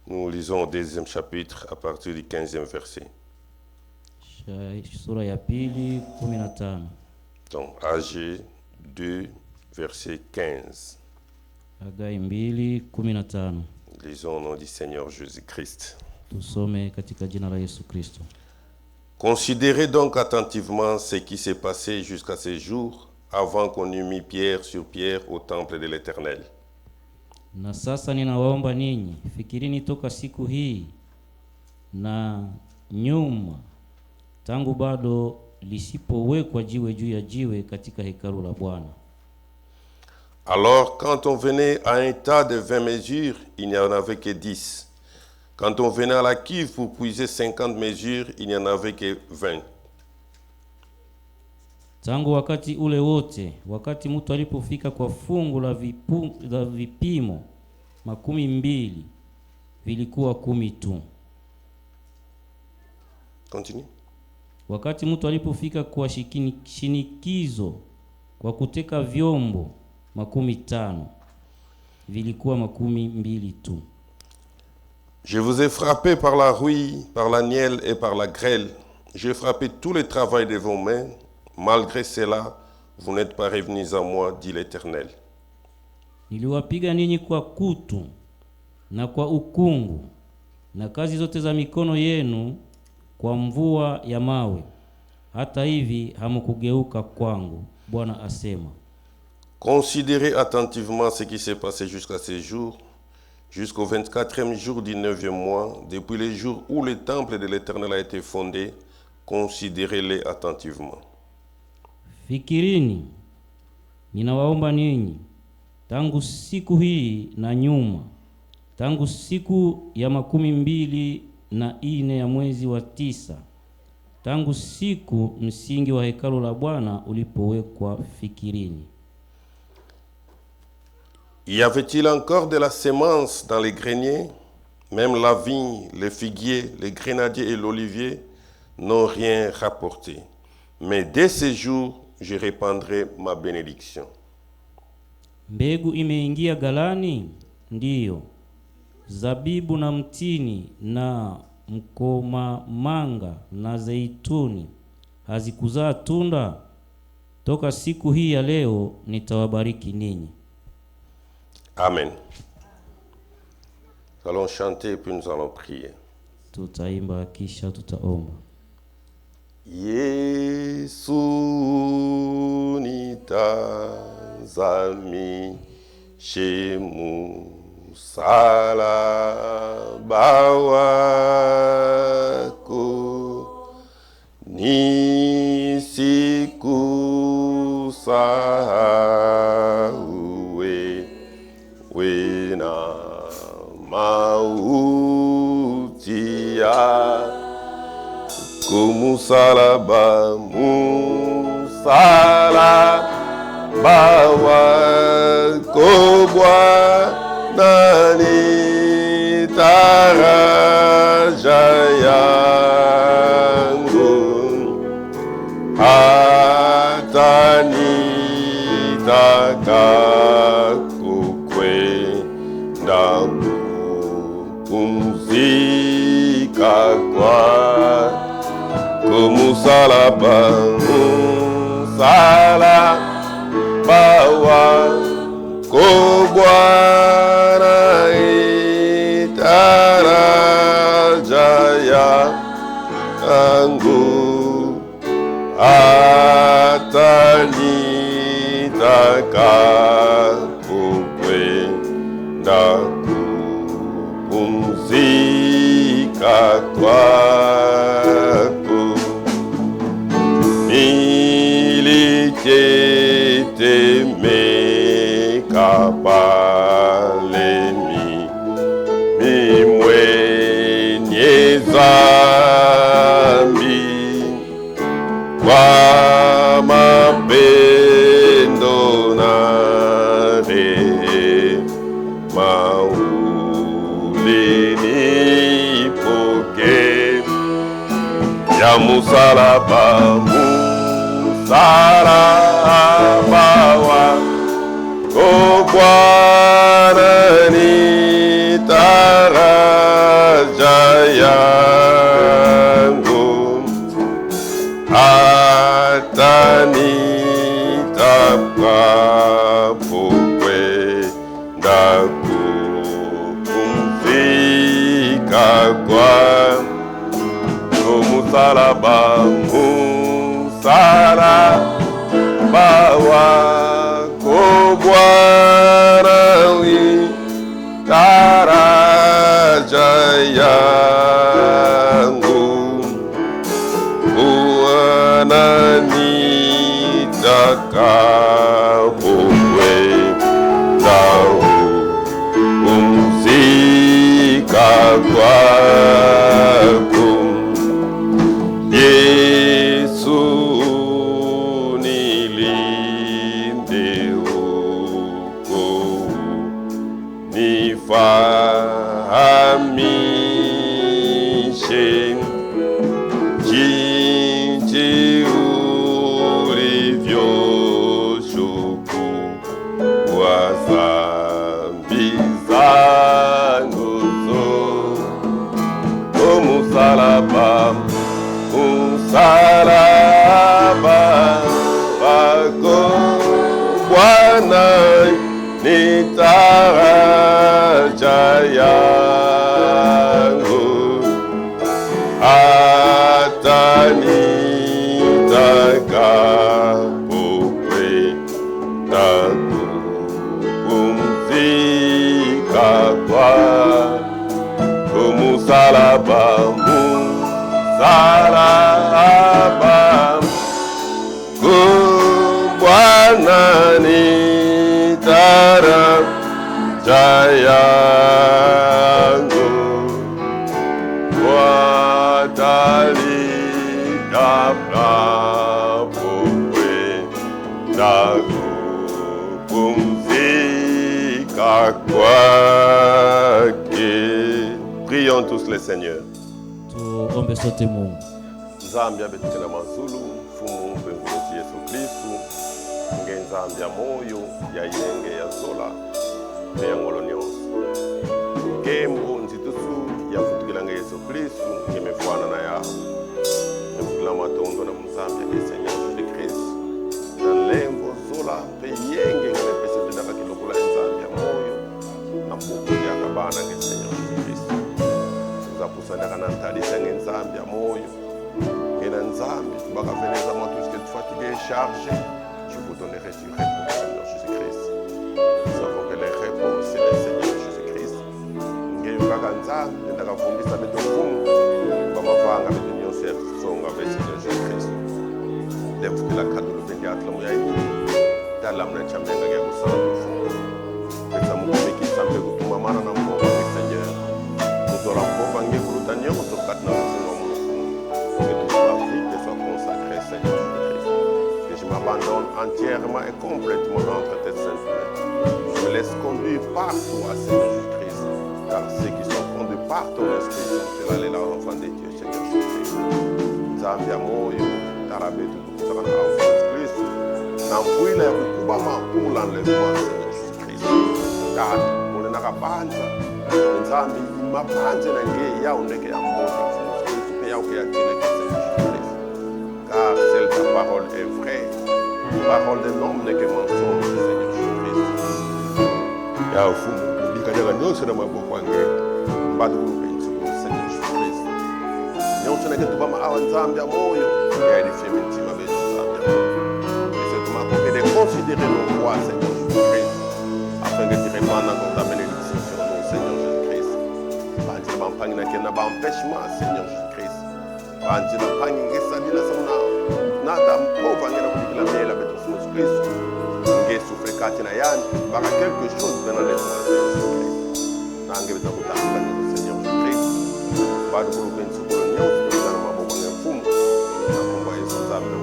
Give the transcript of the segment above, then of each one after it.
Nous lisons au deuxième chapitre à partir du 15e verset. Sura ya pili 15. Donc, AG 2, verset 15. Hagai 2:15. Lisons au nom du Seigneur Jésus-Christ. Tusome katika jina la Yesu Kristo. Considérez donc attentivement ce qui s'est passé jusqu'à ce jour, avant qu'on eût mis pierre sur pierre au temple de l'Éternel. Na sasa ninawaomba ninyi, fikirini toka siku hii na nyuma, tangu bado lisipowekwa jiwe juu ya jiwe katika hekalu la Bwana. Alors, quand on venait à un tas de 20 mesures, il n'y en avait que 10. Quand on venait à la cuve pour puiser 50 mesures, il n'y en avait que 20. Tangu wakati ule wote, wakati mtu alipofika kwa fungu la vipimo 12, vilikuwa 10 tu. Continue. Wakati mtu alipofika kwa shinikizo kwa kuteka vyombo 15, vilikuwa 12 tu. Je vous ai frappé par la rouille, par la nielle et par la grêle. J'ai frappé tout le travail de vos mains. Malgré cela, vous n'êtes pas revenus à moi, dit l'Éternel. Niliwapiga ninyi kwa kutu na kwa ukungu na kazi zote za mikono yenu kwa mvua ya mawe. Hata hivi hamkugeuka kwangu, Bwana asema. Considérez attentivement ce qui s'est passé jusqu'à ce jour, jusqu'au 24e jour du 9e mois, depuis le jour où le temple de l'Éternel a été fondé. Considérez-les attentivement. Fikirini, ninawaomba ninyi, tangu siku hii na nyuma, tangu siku ya 24 ya mwezi wa 9, tangu siku msingi wa hekalu la Bwana ulipowekwa, fikirini. Y avait-il encore de la semence dans les greniers? Même la vigne, le figuier, les grenadiers et l'olivier n'ont rien rapporté. Mais dès ce jour, je répandrai ma bénédiction. Mbegu imeingia galani? Ndiyo. Zabibu na mtini na mkomamanga na zeituni hazikuzaa tunda? Toka siku hii ya leo nitawabariki ninyi. Amen. Nous allons chanter puis nous allons prier. Tutaimba kisha tutaomba. Yesu nitazamishe msalaba wako, nisikusahau wewe na mauti yako. Musalaba, musalaba wako Bwana ni taraja yangu, hata nitakapo kwenda kupumzika kwako. Musalaba, musalaba wako Bwana ni taraja yangu, hata nitakapo kwenda kupumzika kwako. Nilitetemeka pale mimi mwenye dhambi, kwa mapendo na rehema ulinipokea. Musalaba, musalaba wako Bwana ni taraja kwako msalaba, msalaba wako Bwana wi daraja yangu, Bwana nitakapokwenda kupumzika kwako, Yesu nilinde huko, nifahamishe jinsi ulivyoshukuwa dhambi zangu zote. Msalaba, msalaba wako Bwana ni daraja yangu, hata nitakapokwenda kupumzika kwako, msalaba, msalaba Bwana ni daraja yangu, watalitakapokwenda kupumzika kwake. Prions tous les seigneurs. Tuombe sote Mungu. Nzambi abetukena mazulu mfumu mpenzi Yesu Kristu ngenzambi ya moyo ya yenge ya zola ya ngolo nyonso kembo nzitusu ya futukilange Yesu Kristu ngemefuana na yao ngefutukila matondo na mzambi ya Seigneur Jésus Christ na lembo zola pe yenge ngemepese tudaka kilokula nzambi ya moyo na mbuku ya kabana ke Seigneur Jésus Christ zapusana kana ntalisa ngenzambi ya moyo Ngena nzambi tubakaveneza moi tout ce que tu fatigué et chargé, je vous donnerai du repos, Seigneur Jésus-Christ. Nous savons que les repos, c'est le Seigneur Jésus-Christ. Ngeyo kaka nzambi ndakavumbisa bedofumu bamavanga bedunyo songa be Seigneur Jésus-Christ. Lemfukila kadulu bendiatla muyayi dalamna chamenga ya kusandu fumu. Pesa mukumiki sambe kutuma mana na mboga Seigneur. Mudora mboga ngekulutanyo kutokatna fumu. Que toute ma vie te soit consacrée, Seigneur Jésus-Christ. Que je m'abandonne entièrement et complètement entre tes saintes mains. Je me laisse conduire par toi, Seigneur Jésus-Christ. Car ceux qui sont conduits par ton esprit sont ceux-là les enfants de Dieu, Seigneur Jésus-Christ. Nzambi ya moyo, tarabe tutukutana na enfants Christ. Nambuila ya kukubama pour l'enlèvement, Seigneur Jésus-Christ. Car mune nakabanza, Nzambi mabanze na nge ya undeke ya moyo. Car celle ta parole est vraie, parole d'un homme n'est que mensonge, Seigneur Jésus-Christ. Ya ufumu bikajaga nyonso na maboko wange mbadulu penso Seigneur Jésus-Christ. Nyonso na ketu bama awa nzambi ya moyo ya edifie mitima betu nzambi ya moyo. Et c'est ma coque de considérer nos rois, Seigneur Jésus-Christ, afin que tu répandes encore ta bénédiction sur nous, Seigneur Jésus-Christ. Banzi na bampangi na kena bampêchement, Seigneur Jésus-Christ. Banzi na pangi ngesalila samuna nata mpova ngena kudikila mela betu Jésus Christ. Nge souffre kati na yani baka quelque chose dans les soins de Jésus-Christ. Na nge beta kutaka na Seigneur Jésus-Christ. Bado kulu bensu kulu nyonso na maboko ya mfumu na kumba Yesu nzambe.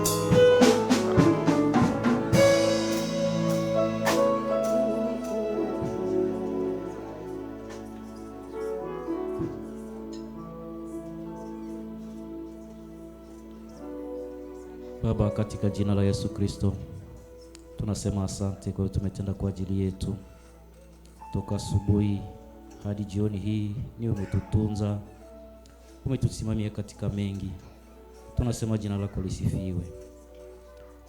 Baba, katika jina la Yesu Kristo tunasema asante kwa tumetenda kwa ajili yetu toka asubuhi hadi jioni hii. Ni umetutunza, umetusimamia katika mengi. Tunasema jina lako lisifiwe.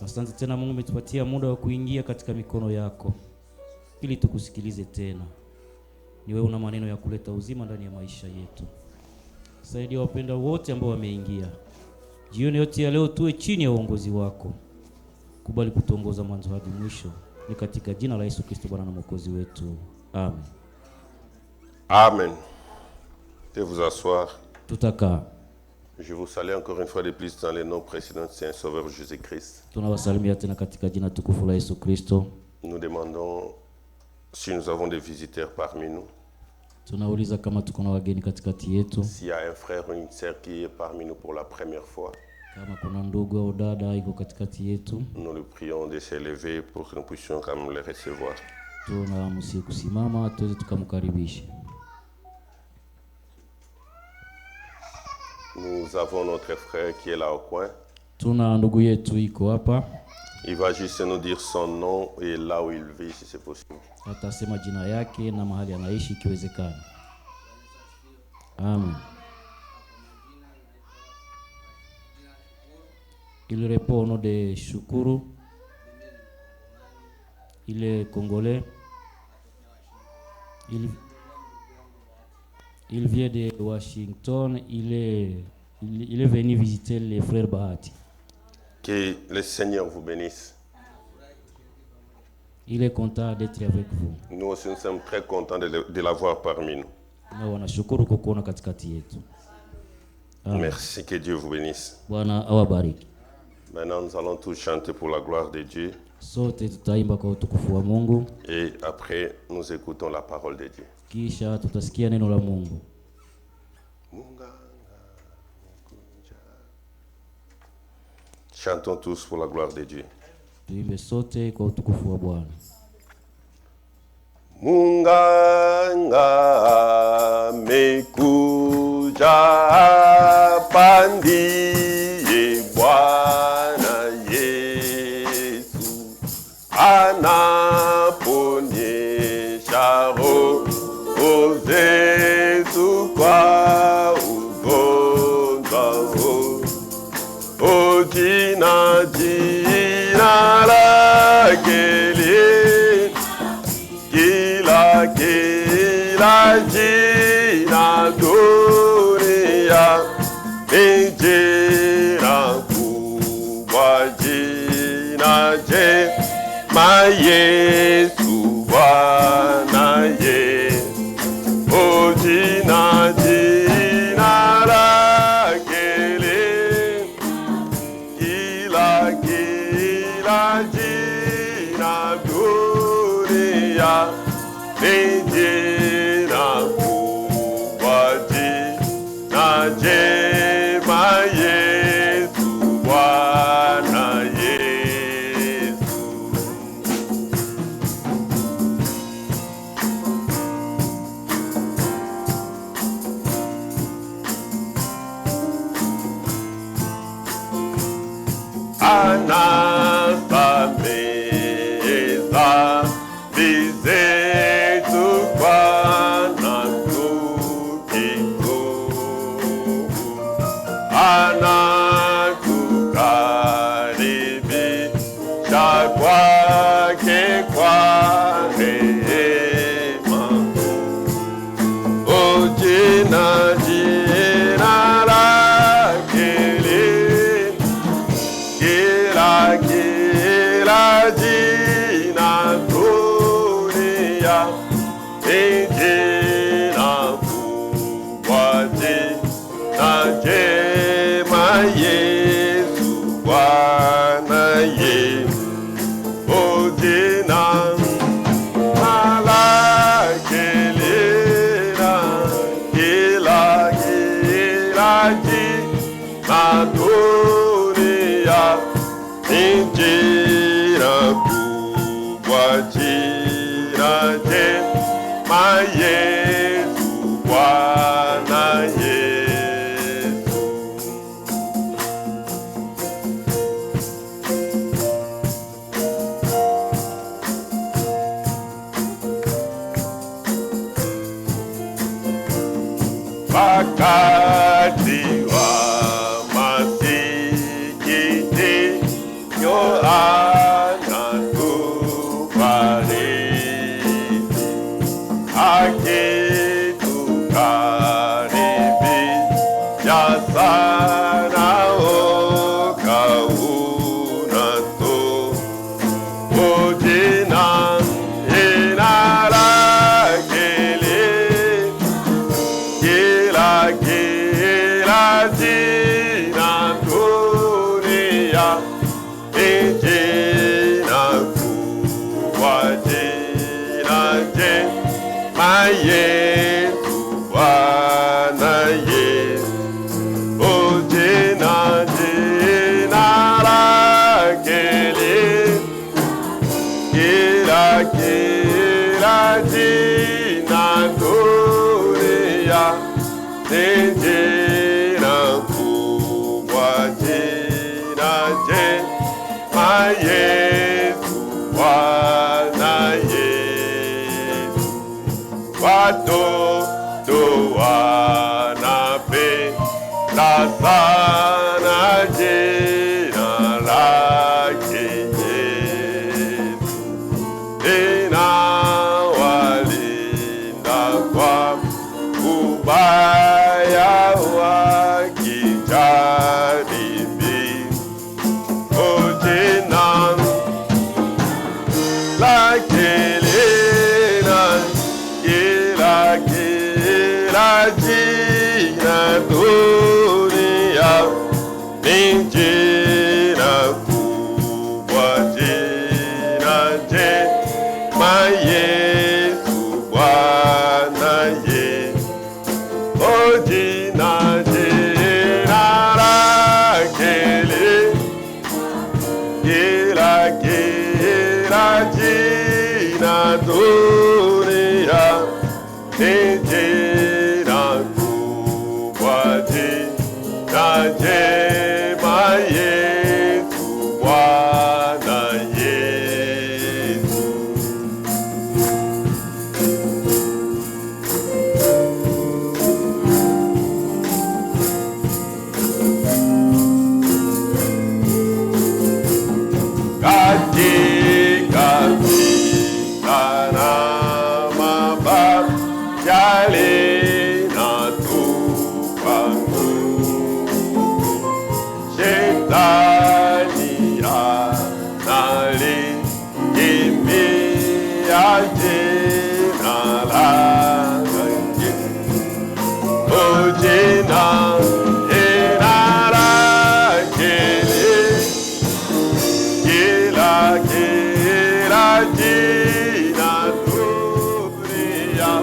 Asante tena Mungu, umetupatia muda wa kuingia katika mikono yako ili tukusikilize tena. Ni wewe una maneno ya kuleta uzima ndani ya maisha yetu. Saidia wapenda wote ambao wameingia. Jioni yote ya leo tuwe chini ya uongozi wako. Kubali kutuongoza mwanzo hadi mwisho. Ni katika jina la Yesu Kristo Bwana na Mwokozi wetu. Amen. Amen. De vous asseoir. Tutaka. Je vous salue encore une fois de plus dans les noms précédents de Saint Sauveur Jésus-Christ. Tunawasalimia tena katika jina tukufu la Yesu Kristo. Nous demandons si nous avons des visiteurs parmi nous. Tunauliza kama tuko na wageni katikati yetu. S'il y a un frère ou une sœur qui est parmi nous pour la première fois. Kama kuna ndugu au dada iko katikati yetu. Nous le prions de se lever pour que nous puissions quand même les recevoir. Tunamsihi kusimama tuweze tukamkaribishe. Nous avons notre frère qui est là au coin. Tuna ndugu yetu iko hapa. Il va juste nous dire son nom et là où il vit si c'est possible. Atasema jina yake na mahali anaishi ikiwezekana. Amen. Il répond au nom de Shukuru. Il est congolais. Il vient de Washington. Il est venu visiter les frères Bahati. Que le Seigneur vous bénisse. Il est content d'être avec vous. Nous aussi nous sommes très contents de l'avoir parmi nous. Na wanashukuru kukuona katikati yetu. Merci, que Dieu vous bénisse. Bwana awabariki. Maintenant nous allons tous chanter pour la gloire de Dieu. Sote tutaimba kwa utukufu wa Mungu. Et après nous écoutons la parole de Dieu. Kisha tutasikia neno la Mungu. Chantons tous pour la gloire de Dieu. Tuimbe sote kwa utukufu wa Bwana. Munganga mekuja pandie Bwana Yesu anaponyesha roho zetu kwa ugonjwa huu. O jina lake kila jina dunia ni jina kubwa, jina jema Yesu Bwana Yesu. O jina lake kila jina dunia ni jina kubwa, jina jema Yesu Bwana Yesu. Anasameza vizetu Bwana tukiku, anatukaribisha kwake kwa rehema. O jina lake kila jina dunia ni jina kubwa, jina jema Yesu Bwana Yesu. O jina lake kila jina dunia ni jina kubwa, jina jema Yesu Bwana Yesu. Wakati wa masikitiko anatufariji, akitukaribisha Yesu, Bwana Yesu, oh jina lake kila jina dunia ni jina kubwa, jina jema Yesu, Bwana Yesu. Watoto wanapenda sana jina lake Yesu, linawalinda kwa ubaya wakijaribi. Oh, jina lake kila jina dunia ni jina kubwa, jina jema Yesu, Bwana Yesu. Oh, jina lake kila jina dunia ni jina kubwa, jina jema Yesu, Bwana Yesu. Katika vita na mabaya linatupa nguvu, Shetani analikimbia jina lake. Oh, jina lake kila jina dunia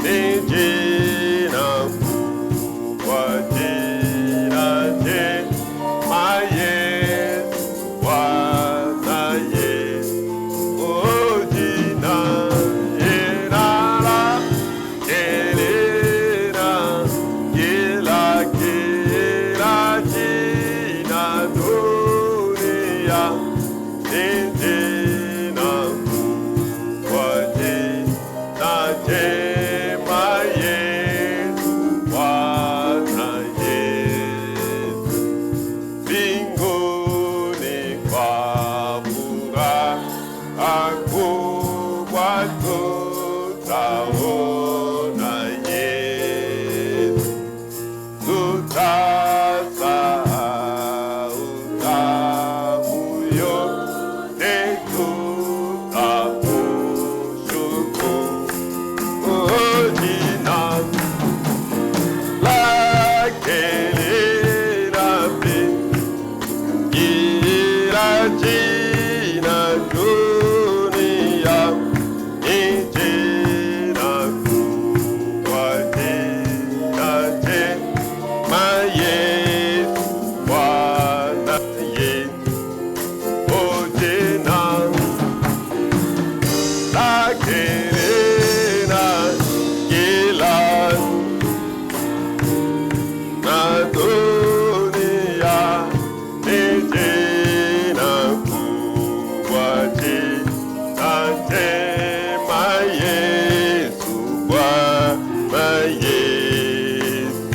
ni jina kubwa, jina jema Yesu, Bwana Yesu. Oh, jina lake kila jina dunia ni jina kubwa, jina jema Yesu, Bwana Yesu. Mbinguni kwa furaha kubwa tutaona Yesu, tutasahau tabu yote, tutakushukuru. Oh, jina lake kila jina dunia ni jina kubwa, jina jema Yesu, Bwana Yesu. Oh, jina lake kila na dunia ni jina kubwa, jina jema Yesu, Bwana Yesu.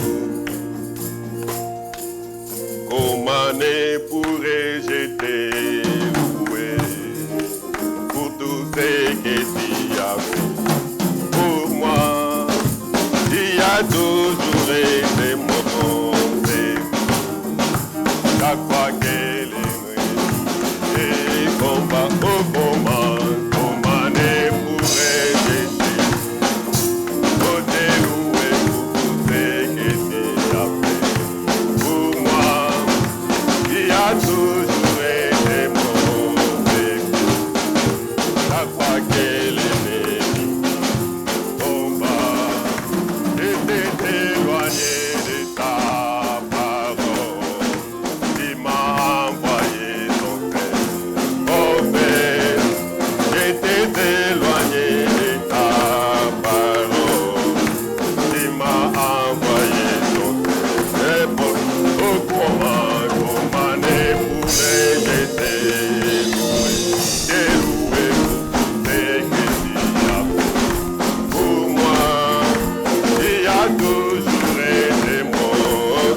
Comment ne pourrais-je te louer pour tout ce que tu as fait pour moi? Tu as toujours été mon secours. Chaque fois que les nuits combat au combat, comment ne pourrais-je te louer pour tout ce que tu as fait pour moi? Tu as toujours été mon secours. Chaque fois que l'ennemi combat toujours été mon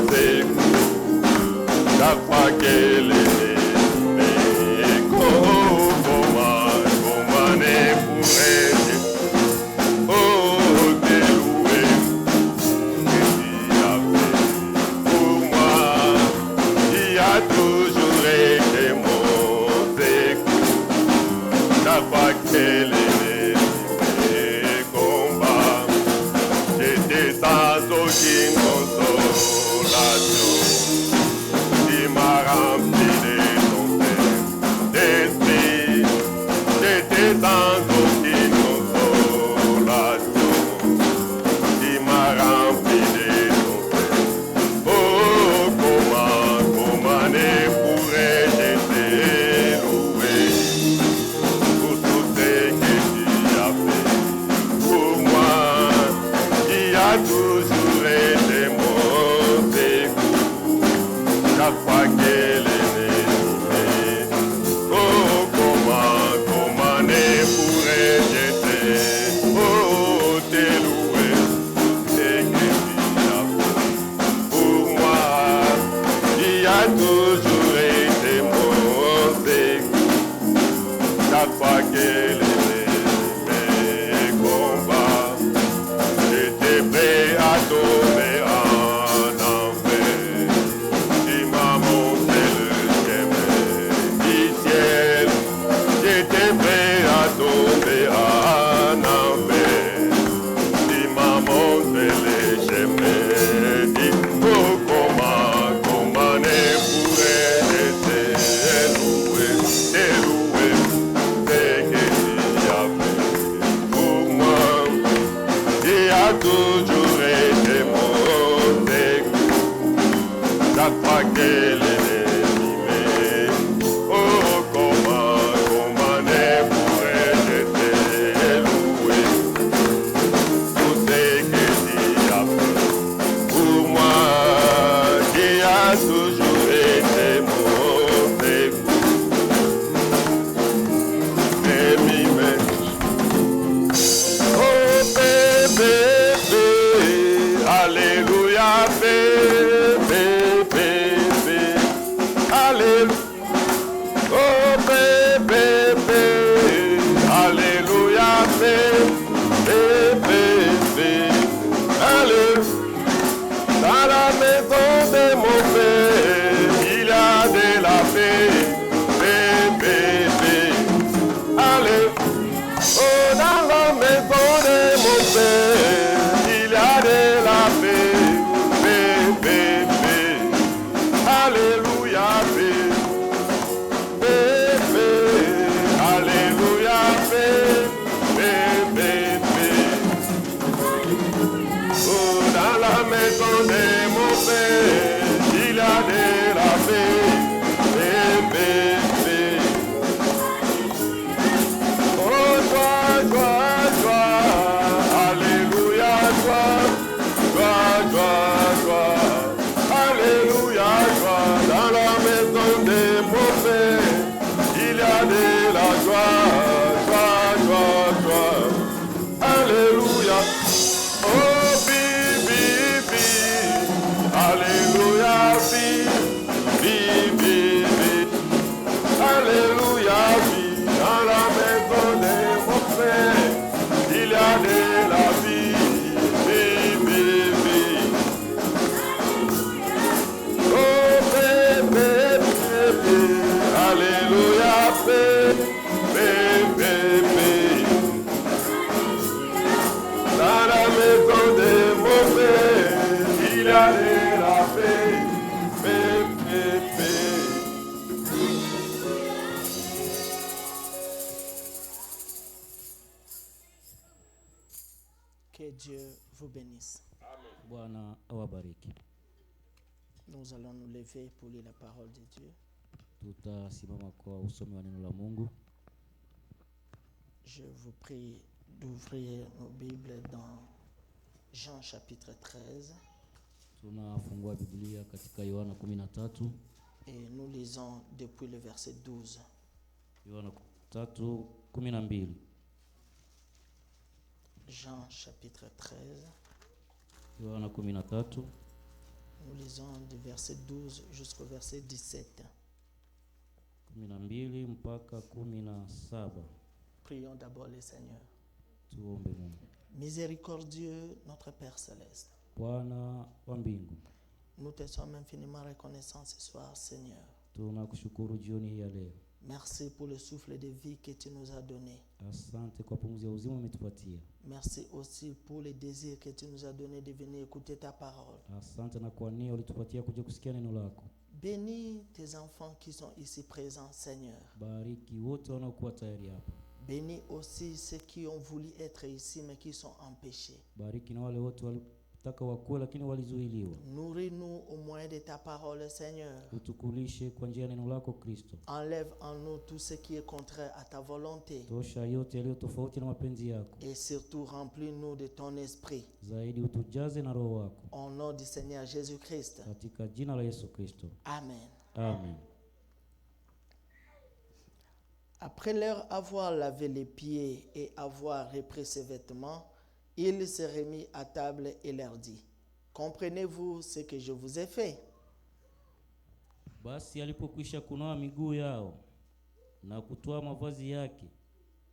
secours. Chaque fois qu'elle est née, comment ne pourrais-je, oh, te louer, que tu as fait pour moi. Tu as toujours été mon secours. Chaque fois qu'elle est née, combat, j'étais sans aucune consolation. Tu m'as rempli de ton Saint-Esprit, j'étais sans aucune consolation. Tu m'as rempli de ton Saint. Oh, comment ne pourrais-je te louer pour tout ce que tu as fait pour moi. Tu as toujours été mon secours. Chaque fois qu'elle est née, oh, comment ne pourrais-je te louer ce que tu as fait pour moi. Tu as toujours été mon secours. Chaque fois qu'elle est née, mes combats, j'étais prêt à tomber en enfer. Tu m'as montré le chemin du ciel, j'étais prêt à tomber en enfer. Tu m'as montré le chemin du oh, comment ne pourrais-je te louer, ce que tu as fait pour moi. Tu as toujours été mon secours. Chaque fois qu'elle est née, oh, comment ne pourrais-je te louer tout ce que tu as fait pour moi. Tu as toujours été mon secours. Mais oh, bébé, alléluia, bébé, alléluia. Oh, bébé, alléluia, bébé, alléluia. Dans la maison de mon père, il y a de la paix, bébé, alléluia. Oh, dans la maison de mon père, il y a de la paix, bébé, alléluia, bébé, alléluia, bébé. Oh, dans la maison de mon père, il y a de la paix, bébé. Oh, joie, alléluia, joie, alléluia, joie. Dans la maison de mon père, il y a de la joie, alléluia. Oh, bi, alléluia, bi, alléluia, bi. Dans la maison de mon père, il y a de la vie, bi. Oh, bébé, alléluia, bébé. Dans la maison de mon père, il y a de la paix, bébé. Que Dieu vous bénisse. Bwana awabariki. Nous allons nous lever pour lire la parole de Dieu. Tutasimama kwa usomi wa neno la Mungu. Je vous prie d'ouvrir nos Bibles dans Jean chapitre 13 Tunafungua Biblia katika Yohana 13. et nous lisons depuis le verset 12. Yohana 13:12. Jean chapitre 13 Yohana 13 Nous lisons du verset 12 jusqu'au verset 17. 12 mpaka 17. Prions d'abord le Seigneur. Tuombe Mungu. Miséricordieux, notre Père Céleste, Bwana wa mbingu, nous te sommes infiniment reconnaissants ce soir, Seigneur. tunakushukuru jioni hii ya leo. Merci pour le souffle de vie que tu nous as donné. Asante kwa pumzi ya uzima umetupatia. Merci aussi pour le désir que tu nous as donné de venir écouter ta parole. Asante na kwa nia ulitupatia kuja kusikia neno lako. Bénis tes enfants qui sont ici présents, Seigneur. Bariki wote wanaokuwa tayari hapa. Bénis aussi ceux qui ont voulu être ici mais qui sont empêchés. Bariki na wale wote walitaka wakuwe lakini walizuiliwa. Nourris-nous au moyen de ta parole, Seigneur. Utukulishe kwa njia ya neno lako Kristo. Enlève en nous tout ce qui est contraire à ta volonté. Tosha yote yaliyo tofauti na mapenzi yako. Et surtout, remplis-nous de ton esprit. Zaidi utujaze na roho wako. Au nom du Seigneur Jésus-Christ. Katika jina la Yesu Kristo. Amen. Amen. Après leur avoir lavé les pieds et avoir repris ses vêtements, il se remit à table et leur dit, comprenez-vous ce que je vous ai fait? Basi alipokwisha kunawa miguu yao na kutoa mavazi yake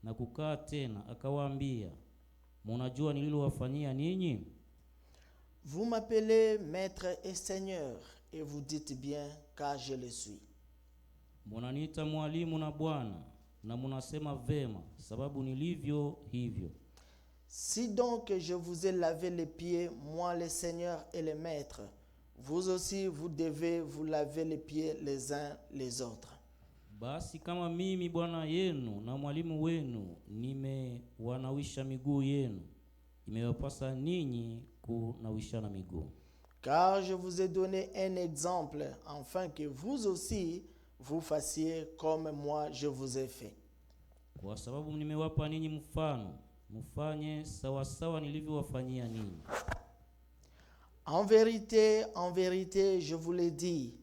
na kukaa tena, akawaambia, mnajua nililowafanyia ninyi? Vous m'appelez maître et seigneur, et vous dites bien, car je le suis. Mnaniita mwalimu na Bwana, na mnasema vema, sababu nilivyo hivyo. Si donc je vous ai lavé les pieds, moi le Seigneur et le Maître, vous aussi vous devez vous laver les pieds les uns les autres. Basi kama mimi Bwana yenu na mwalimu wenu nimewanawisha miguu yenu, imewapasa ninyi kunawishana miguu. Car je vous ai donné un exemple, afin que vous aussi vous fassiez comme moi je vous ai fait. Kwa sababu nimewapa ninyi mfano, mfanye sawasawa nilivyowafanyia ninyi. En vérité, je vous l'ai dit,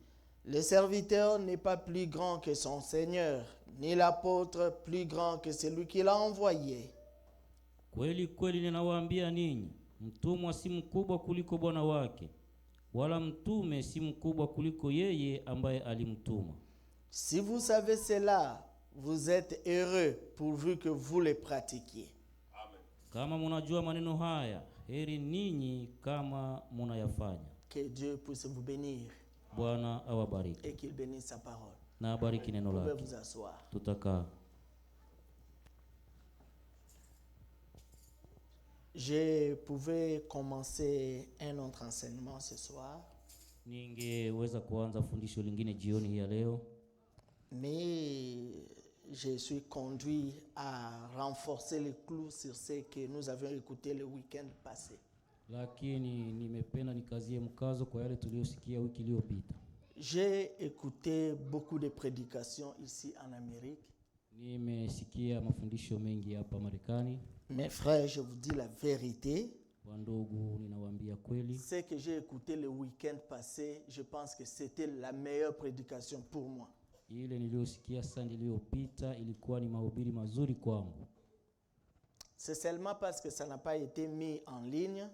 le serviteur n'est pas plus grand que son Seigneur, ni l'apôtre plus grand que celui qui l'a envoyé. Kweli kweli ninawaambia ninyi, mtumwa si mkubwa kuliko bwana wake, wala mtume si mkubwa kuliko yeye ambaye alimtuma. Si vous savez cela, vous êtes heureux pourvu que vous les pratiquiez. Kama munajua maneno haya, heri ninyi kama munayafanya. Que Dieu puisse vous bénir. Bwana awabariki. Et qu'il bénisse sa parole. Na abariki neno Vous pouvez lake. vous asseoir. Tutakaa. Je pouvais commencer un autre enseignement ce soir. Ningeweza kuanza fundisho lingine jioni hii ya leo. Mais je suis conduit à renforcer les clous sur ce que nous avions écouté le week-end passé. Lakini nimependa nikazie mkazo kwa yale tuliyosikia wiki iliyopita. J'ai écouté beaucoup de prédications ici en Amérique. Nimesikia mafundisho mengi hapa Marekani. Mes frères, je vous dis la vérité. Wandugu, ninawaambia kweli. Ce que j'ai écouté le week-end passé, je pense que c'était la meilleure prédication pour moi. Ile niliyosikia Sunday iliyopita ilikuwa ni mahubiri mazuri kwangu. C'est seulement parce que ça n'a pas été mis en ligne.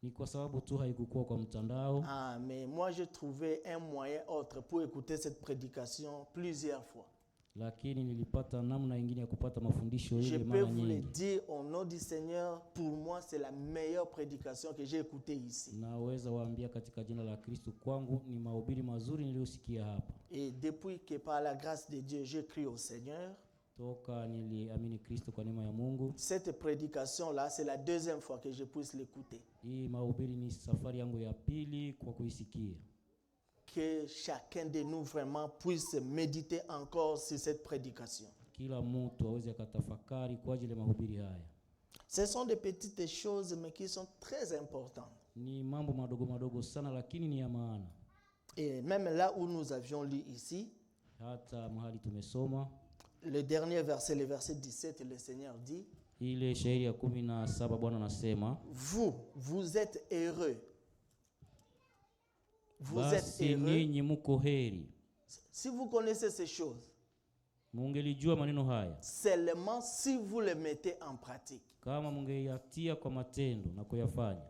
Ni kwa sababu tu haikukuwa kwa mtandao. Mais moi j'ai trouvé un moyen autre pour écouter cette prédication plusieurs fois. Lakini nilipata namna nyingine ya kupata mafundisho Je ile peux mara vous le nyingi. dire au nom du Seigneur, pour moi c'est la meilleure prédication que j'ai écoutée ici. Naweza waambia katika jina la Kristo, kwangu ni mahubiri mazuri niliyosikia hapa. Et depuis que par la grâce de Dieu j'ai cru au Seigneur, Toka niliamini Kristo kwa neema ya Mungu, cette prédication là c'est la deuxième fois que je puisse l'écouter. hii mahubiri ni safari yangu ya pili kwa kuisikia. Que chacun de nous vraiment puisse méditer encore sur cette prédication. Kila mtu aweze akatafakari kwa ajili ya mahubiri haya. Ce sont des petites choses mais qui sont très importantes. Ni mambo madogo madogo sana lakini ni ya maana. Et même là où nous avions lu ici, Hata mahali tumesoma le dernier verset, le verset 17, le Seigneur dit, ile shairi ya 17 Bwana anasema, vous êtes heureux. Vous êtes basi heureux. ninyi mko heri. Si vous connaissez ces choses, Mungelijua maneno haya seulement si vous les mettez en pratique. kama mungeyatia kwa matendo na kuyafanya.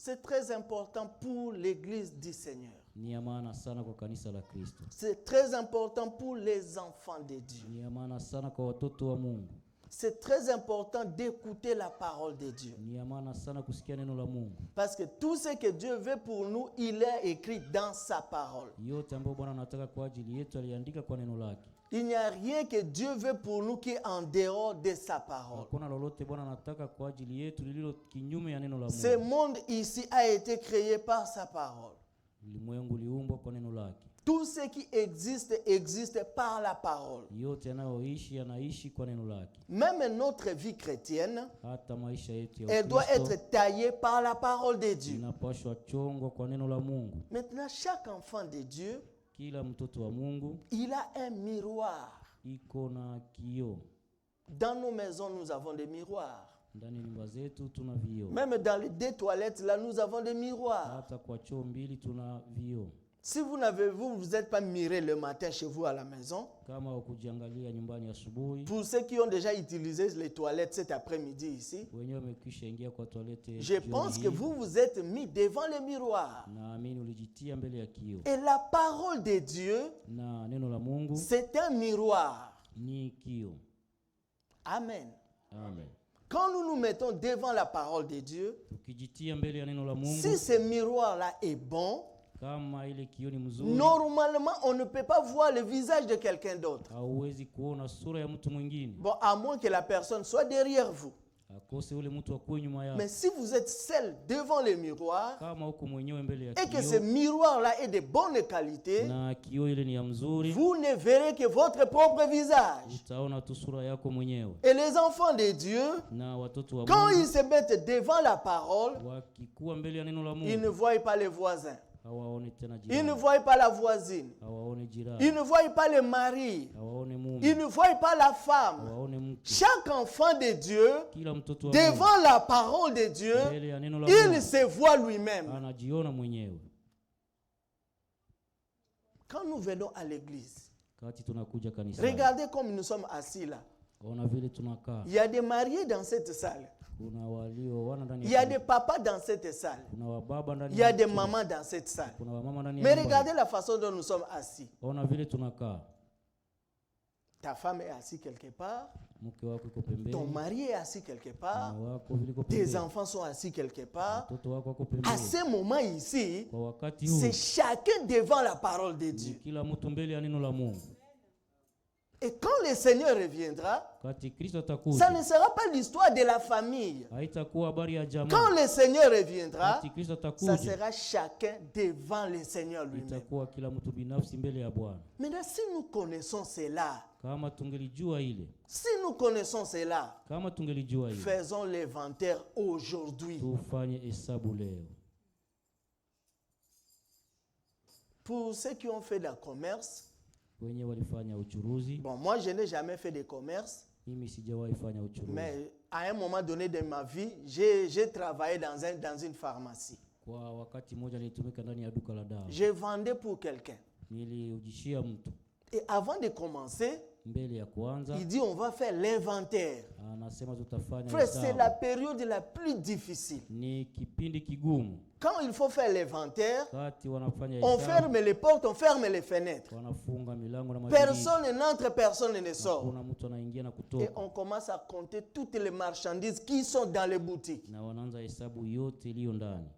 C'est très important pour l'église du Seigneur. Ni ya maana sana kwa kanisa la Kristo. C'est très important pour les enfants de Dieu. Ni ya maana sana kwa watoto wa Mungu. C'est très important d'écouter la parole de Dieu. Ni ya maana sana kusikia neno la Mungu. Parce que tout ce que Dieu veut pour nous, il est écrit dans sa parole. Yote ambayo Bwana anataka kwa ajili yetu aliandika kwa neno lake. Il n'y a rien que Dieu veut pour nous qui est en dehors de sa parole. Hakuna lolote Bwana anataka kwa ajili yetu lililo kinyume ya neno la Mungu. Ce monde ici a été créé par sa parole. Ulimwengu uliumbwa kwa neno lake. Tout ce qui existe, existe par la parole. Yote yanayoishi yanaishi kwa neno lake. Même notre vie chrétienne, Hata maisha yetu ya elle doit Ukristo être taillée par la parole de Dieu. inapaswa chongwa kwa neno la Mungu. Maintenant, chaque enfant de Dieu, Kila mtoto wa Mungu il a un miroir. iko na kioo. Dans nos maisons, nous avons des miroirs. Ndani ya nyumba zetu tuna vioo. Même dans les deux toilettes, là, nous avons des miroirs. Hata kwa choo mbili tuna vioo. Si vous vous êtes pas miré le matin chez vous à la maison, Kama ukujiangalia nyumbani asubuhi, pour ceux qui ont déjà utilisé les toilettes cet après-midi ici, wenyewe wamekwisha ingia kwa toilette. je pense que vous vous êtes mis devant le miroir. Naamini ulijitia mbele ya kioo. Et la parole de Dieu, Na neno la Mungu c'est un miroir. ni kioo. Amen. Amen. Quand nous nous mettons devant la parole de Dieu, Ukijitia mbele ya neno la Mungu, si ce miroir-là est bon, kama ile kioo ni mzuri, normalement, on ne peut pas voir le visage de quelqu'un d'autre. hauwezi kuona sura ya mtu mwingine. Bon, à moins que la personne soit derrière vous. Akose ule mtu akuwe nyuma yako. Mais si vous êtes seul devant le miroir, Kama uko mwenyewe mbele ya et que ce kioo miroir-là est de bonne qualité, na kioo ile ni ya mzuri, vous ne verrez que votre propre visage. utaona tu sura yako mwenyewe. Et les enfants de Dieu, Na watoto wa quand Mungu ils se mettent devant la parole, wakikuwa mbele ya neno la ils ne Mungu, voient pas les voisins. hawaone tena Ils ne jirani, voient pas la voisine. hawaone Ils jirani, ne voient pas le mari. hawaone Ils mume, ne voient pas la femme. hawaone mke. Chaque enfant de Dieu, Kila mtoto wa Mungu devant la parole de Dieu, mbele ya neno la il Mungu se voit lui-même. anajiona mwenyewe. Quand nous venons à l'église, Kati tunakuja kanisa, regardez comme nous sommes assis là. ona vile tunakaa. Il y a des mariés dans cette salle. Kuna walioana ndani Il y a ya des papas dans cette salle. kuna wababa ndani Il y a ya des chumba. mamans dans cette salle. Kuna wamama ndani ya Mais nyumba. regardez la façon dont nous sommes assis. Ona vile tunakaa. Ta femme est assise quelque part. Mke wako yuko pembeni, Ton mari est assis quelque part. mume wako vile yuko Tes pembeni, enfants sont assis quelque part. watoto wako wako À pembeni. ce moment ici, Kwa wakati huu c'est chacun devant la parole de ni Dieu. kila mtu mbele ya neno la Mungu. Et quand le Seigneur reviendra, Kati Kristo ça atakuja, ne sera pas l'histoire de la famille. haitakuwa habari ya Quand jamaa. le Seigneur reviendra, Kati Kristo ça atakuja, sera chacun devant le Seigneur lui-même. itakuwa kila mtu binafsi mbele ya Bwana. Maintenant, si nous connaissons cela, Kama tungelijua ile, si nous connaissons cela, kama tungelijua ile, faisons l'inventaire aujourd'hui. tufanye hesabu leo. Pour ceux qui ont fait le commerce, Wenye walifanya uchuruzi, bon, moi je n'ai jamais fait de commerce, mimi sijawahi fanya uchuruzi. mais à un moment donné de ma vie, j'ai travaillé dans une pharmacie. Kwa wakati mmoja nilitumika ndani ya duka la dawa. Je vendais pour quelqu'un. Niliujishia mtu. Et avant de commencer, Mbele ya kuanza, il dit on va faire l'inventaire. anasema tutafanya Frère, c'est la hesabu. période la plus difficile. Ni kipindi kigumu. Quand il faut faire l'inventaire, Kati wanafanya on hesabu, ferme les portes, on ferme les fenêtres. wanafunga milango na madirisha. Personne n'entre, personne ne sort. Kuna mtu anaingia na Et kutoka. on commence à compter toutes les marchandises qui sont dans les boutiques. Na wanaanza hesabu yote iliyo ndani.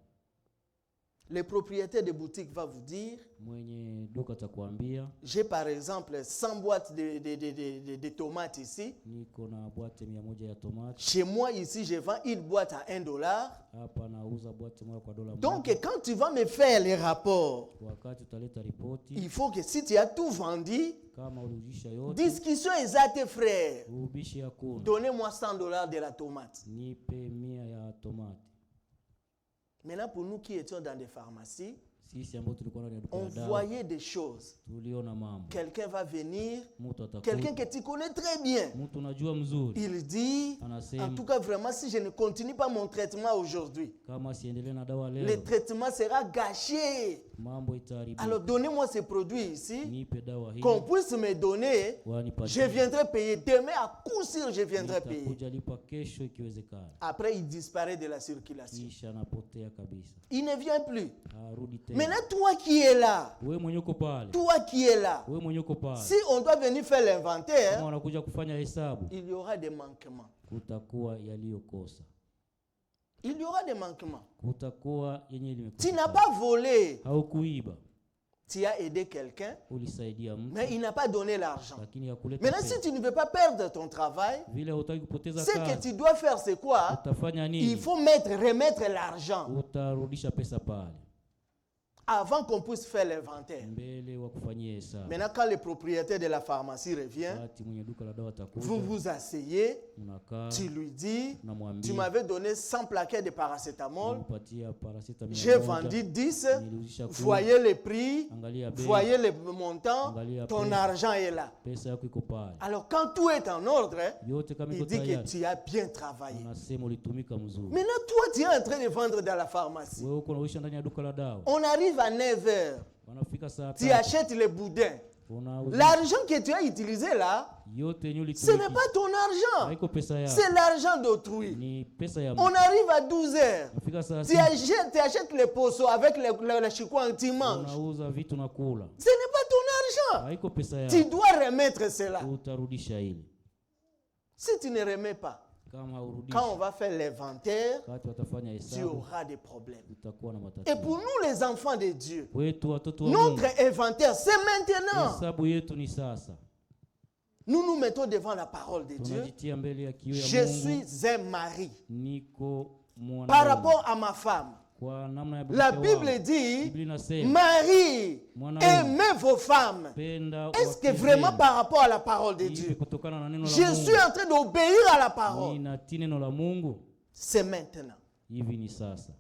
Le propriétaire de boutique va vous dire, Mwenye duka atakwambia, j'ai par exemple 100 boîtes de tomates ici. niko na bwate 100 ya tomati. Chez moi ici, je vends une boîte à $1. Hapa nauza bwate moja kwa dola Donc moja. quand tu vas me faire les rapports, Wakati utaleta ripoti, il faut que si tu as tout vendu, kama uliujisha yote, discussion exacte frère. ubishi hakuna. Donnez-moi $100 de la tomate. Nipe 100 ya tomati. Maintenant pour nous qui étions dans des pharmacies, Sisi ambao tulikuwa ndani ya duka on la dawa voyait des choses. tuliona mambo. Quelqu'un va venir, Mtu atakuja, quelqu'un que tu connais très bien. mtu unajua mzuri, Il dit, anasema en tout cas vraiment, si je ne continue pas mon traitement aujourd'hui, kama siendelee na dawa le leo traitement sera gâché. mambo itaharibika. Alors donnez-moi ce produit ici, Nipe dawa hii, qu'on puisse me donner. wanipatie. Je viendrai payer. Demain, à coup sûr, je viendrai payer. Nitakuja lipa kesho ikiwezekana. Après, il disparaît de la circulation. Kisha anapotea kabisa. Il ne vient plus. Harudi tena. Maintenant, toi qui es là, Wewe mwenye uko pale. toi qui es là, Wewe mwenye uko pale. si on doit venir faire Kama l'inventaire, wanakuja kufanya hesabu, il y aura des manquements. kutakuwa yaliyokosa. Il y aura des manquements. Kutakuwa yenye Tu limekosa. n'as pas volé. Haukuiba. Tu as aidé quelqu'un, Ulisaidia mtu, mais il n'a pas donné l'argent. lakini hakuleta Maintenant, pesa. si tu ne veux pas perdre ton travail, Vile hutaki kupoteza ce que kazi, tu dois faire, c'est quoi? utafanya Il nini? faut remettre l'argent Utarudisha pesa pale avant qu'on puisse faire l'inventaire. mbele wa kufanyia hesabu. Maintenant, quand le propriétaire de la pharmacie revient, Wakati mwenye duka la dawa atakuja, vous vous asseyez, unakaa, tu lui dis, tu unamwambia m'avais donné 100 plaquettes de paracétamol, umpatia paracetamol j'ai 100, vendu 10, niliuzisha 10, voyez le prix, angalia bei, voyez le montant, Angalia ton pesa. argent est là. pesa yako iko pale. Alors quand tout est en ordre, Yote kama il iko dit que tayari, tu as bien travaillé. unasema ulitumika mzuri. Maintenant, toi, tu es en train de vendre dans la pharmacie. Wewe uko unaisha ndani ya duka la dawa, On arrive à 9 heures, wanafika saa tu 3, achètes le boudin. unauza L'argent que tu as utilisé là, yote yenye ce n'est ulitumika, pas ton argent, haiko pesa yako, c'est l'argent d'autrui. ni pesa ya On mtu. arrive à 12 heures. Unafika saa Tu 6, achètes les poceaux avec le chicouan, tu manges. unauza vitu na kula, Ce n'est pas ton argent. haiko pesa Tu yako, dois remettre cela. utarudisha ile. Si tu ne remets pas, Kama haurudishi, quand on va faire l'inventaire, wakati watafanya tu hesabu, auras des problèmes. utakuwa na Et matatizo. pour nous, les enfants de Dieu, Wetu watoto wa Mungu, notre inventaire, c'est maintenant. hesabu yetu ni sasa. Nous nous mettons devant la parole de Dieu. Tunajitia mbele ya kioo ya Je Mungu. suis un mari. Niko Par mwanaume. rapport à ma femme, Kwa namna ya la mke Bible wangu, dit, Biblia inasema, Marie, Mwanaume. aimez vos femmes. penda Est-ce que wake vraiment zenu. par rapport à la parole de Hivi Dieu, kutokana na neno la je Mungu, suis en train d'obéir à la parole? ninatii neno la Mungu, C'est maintenant. hivi ni sasa.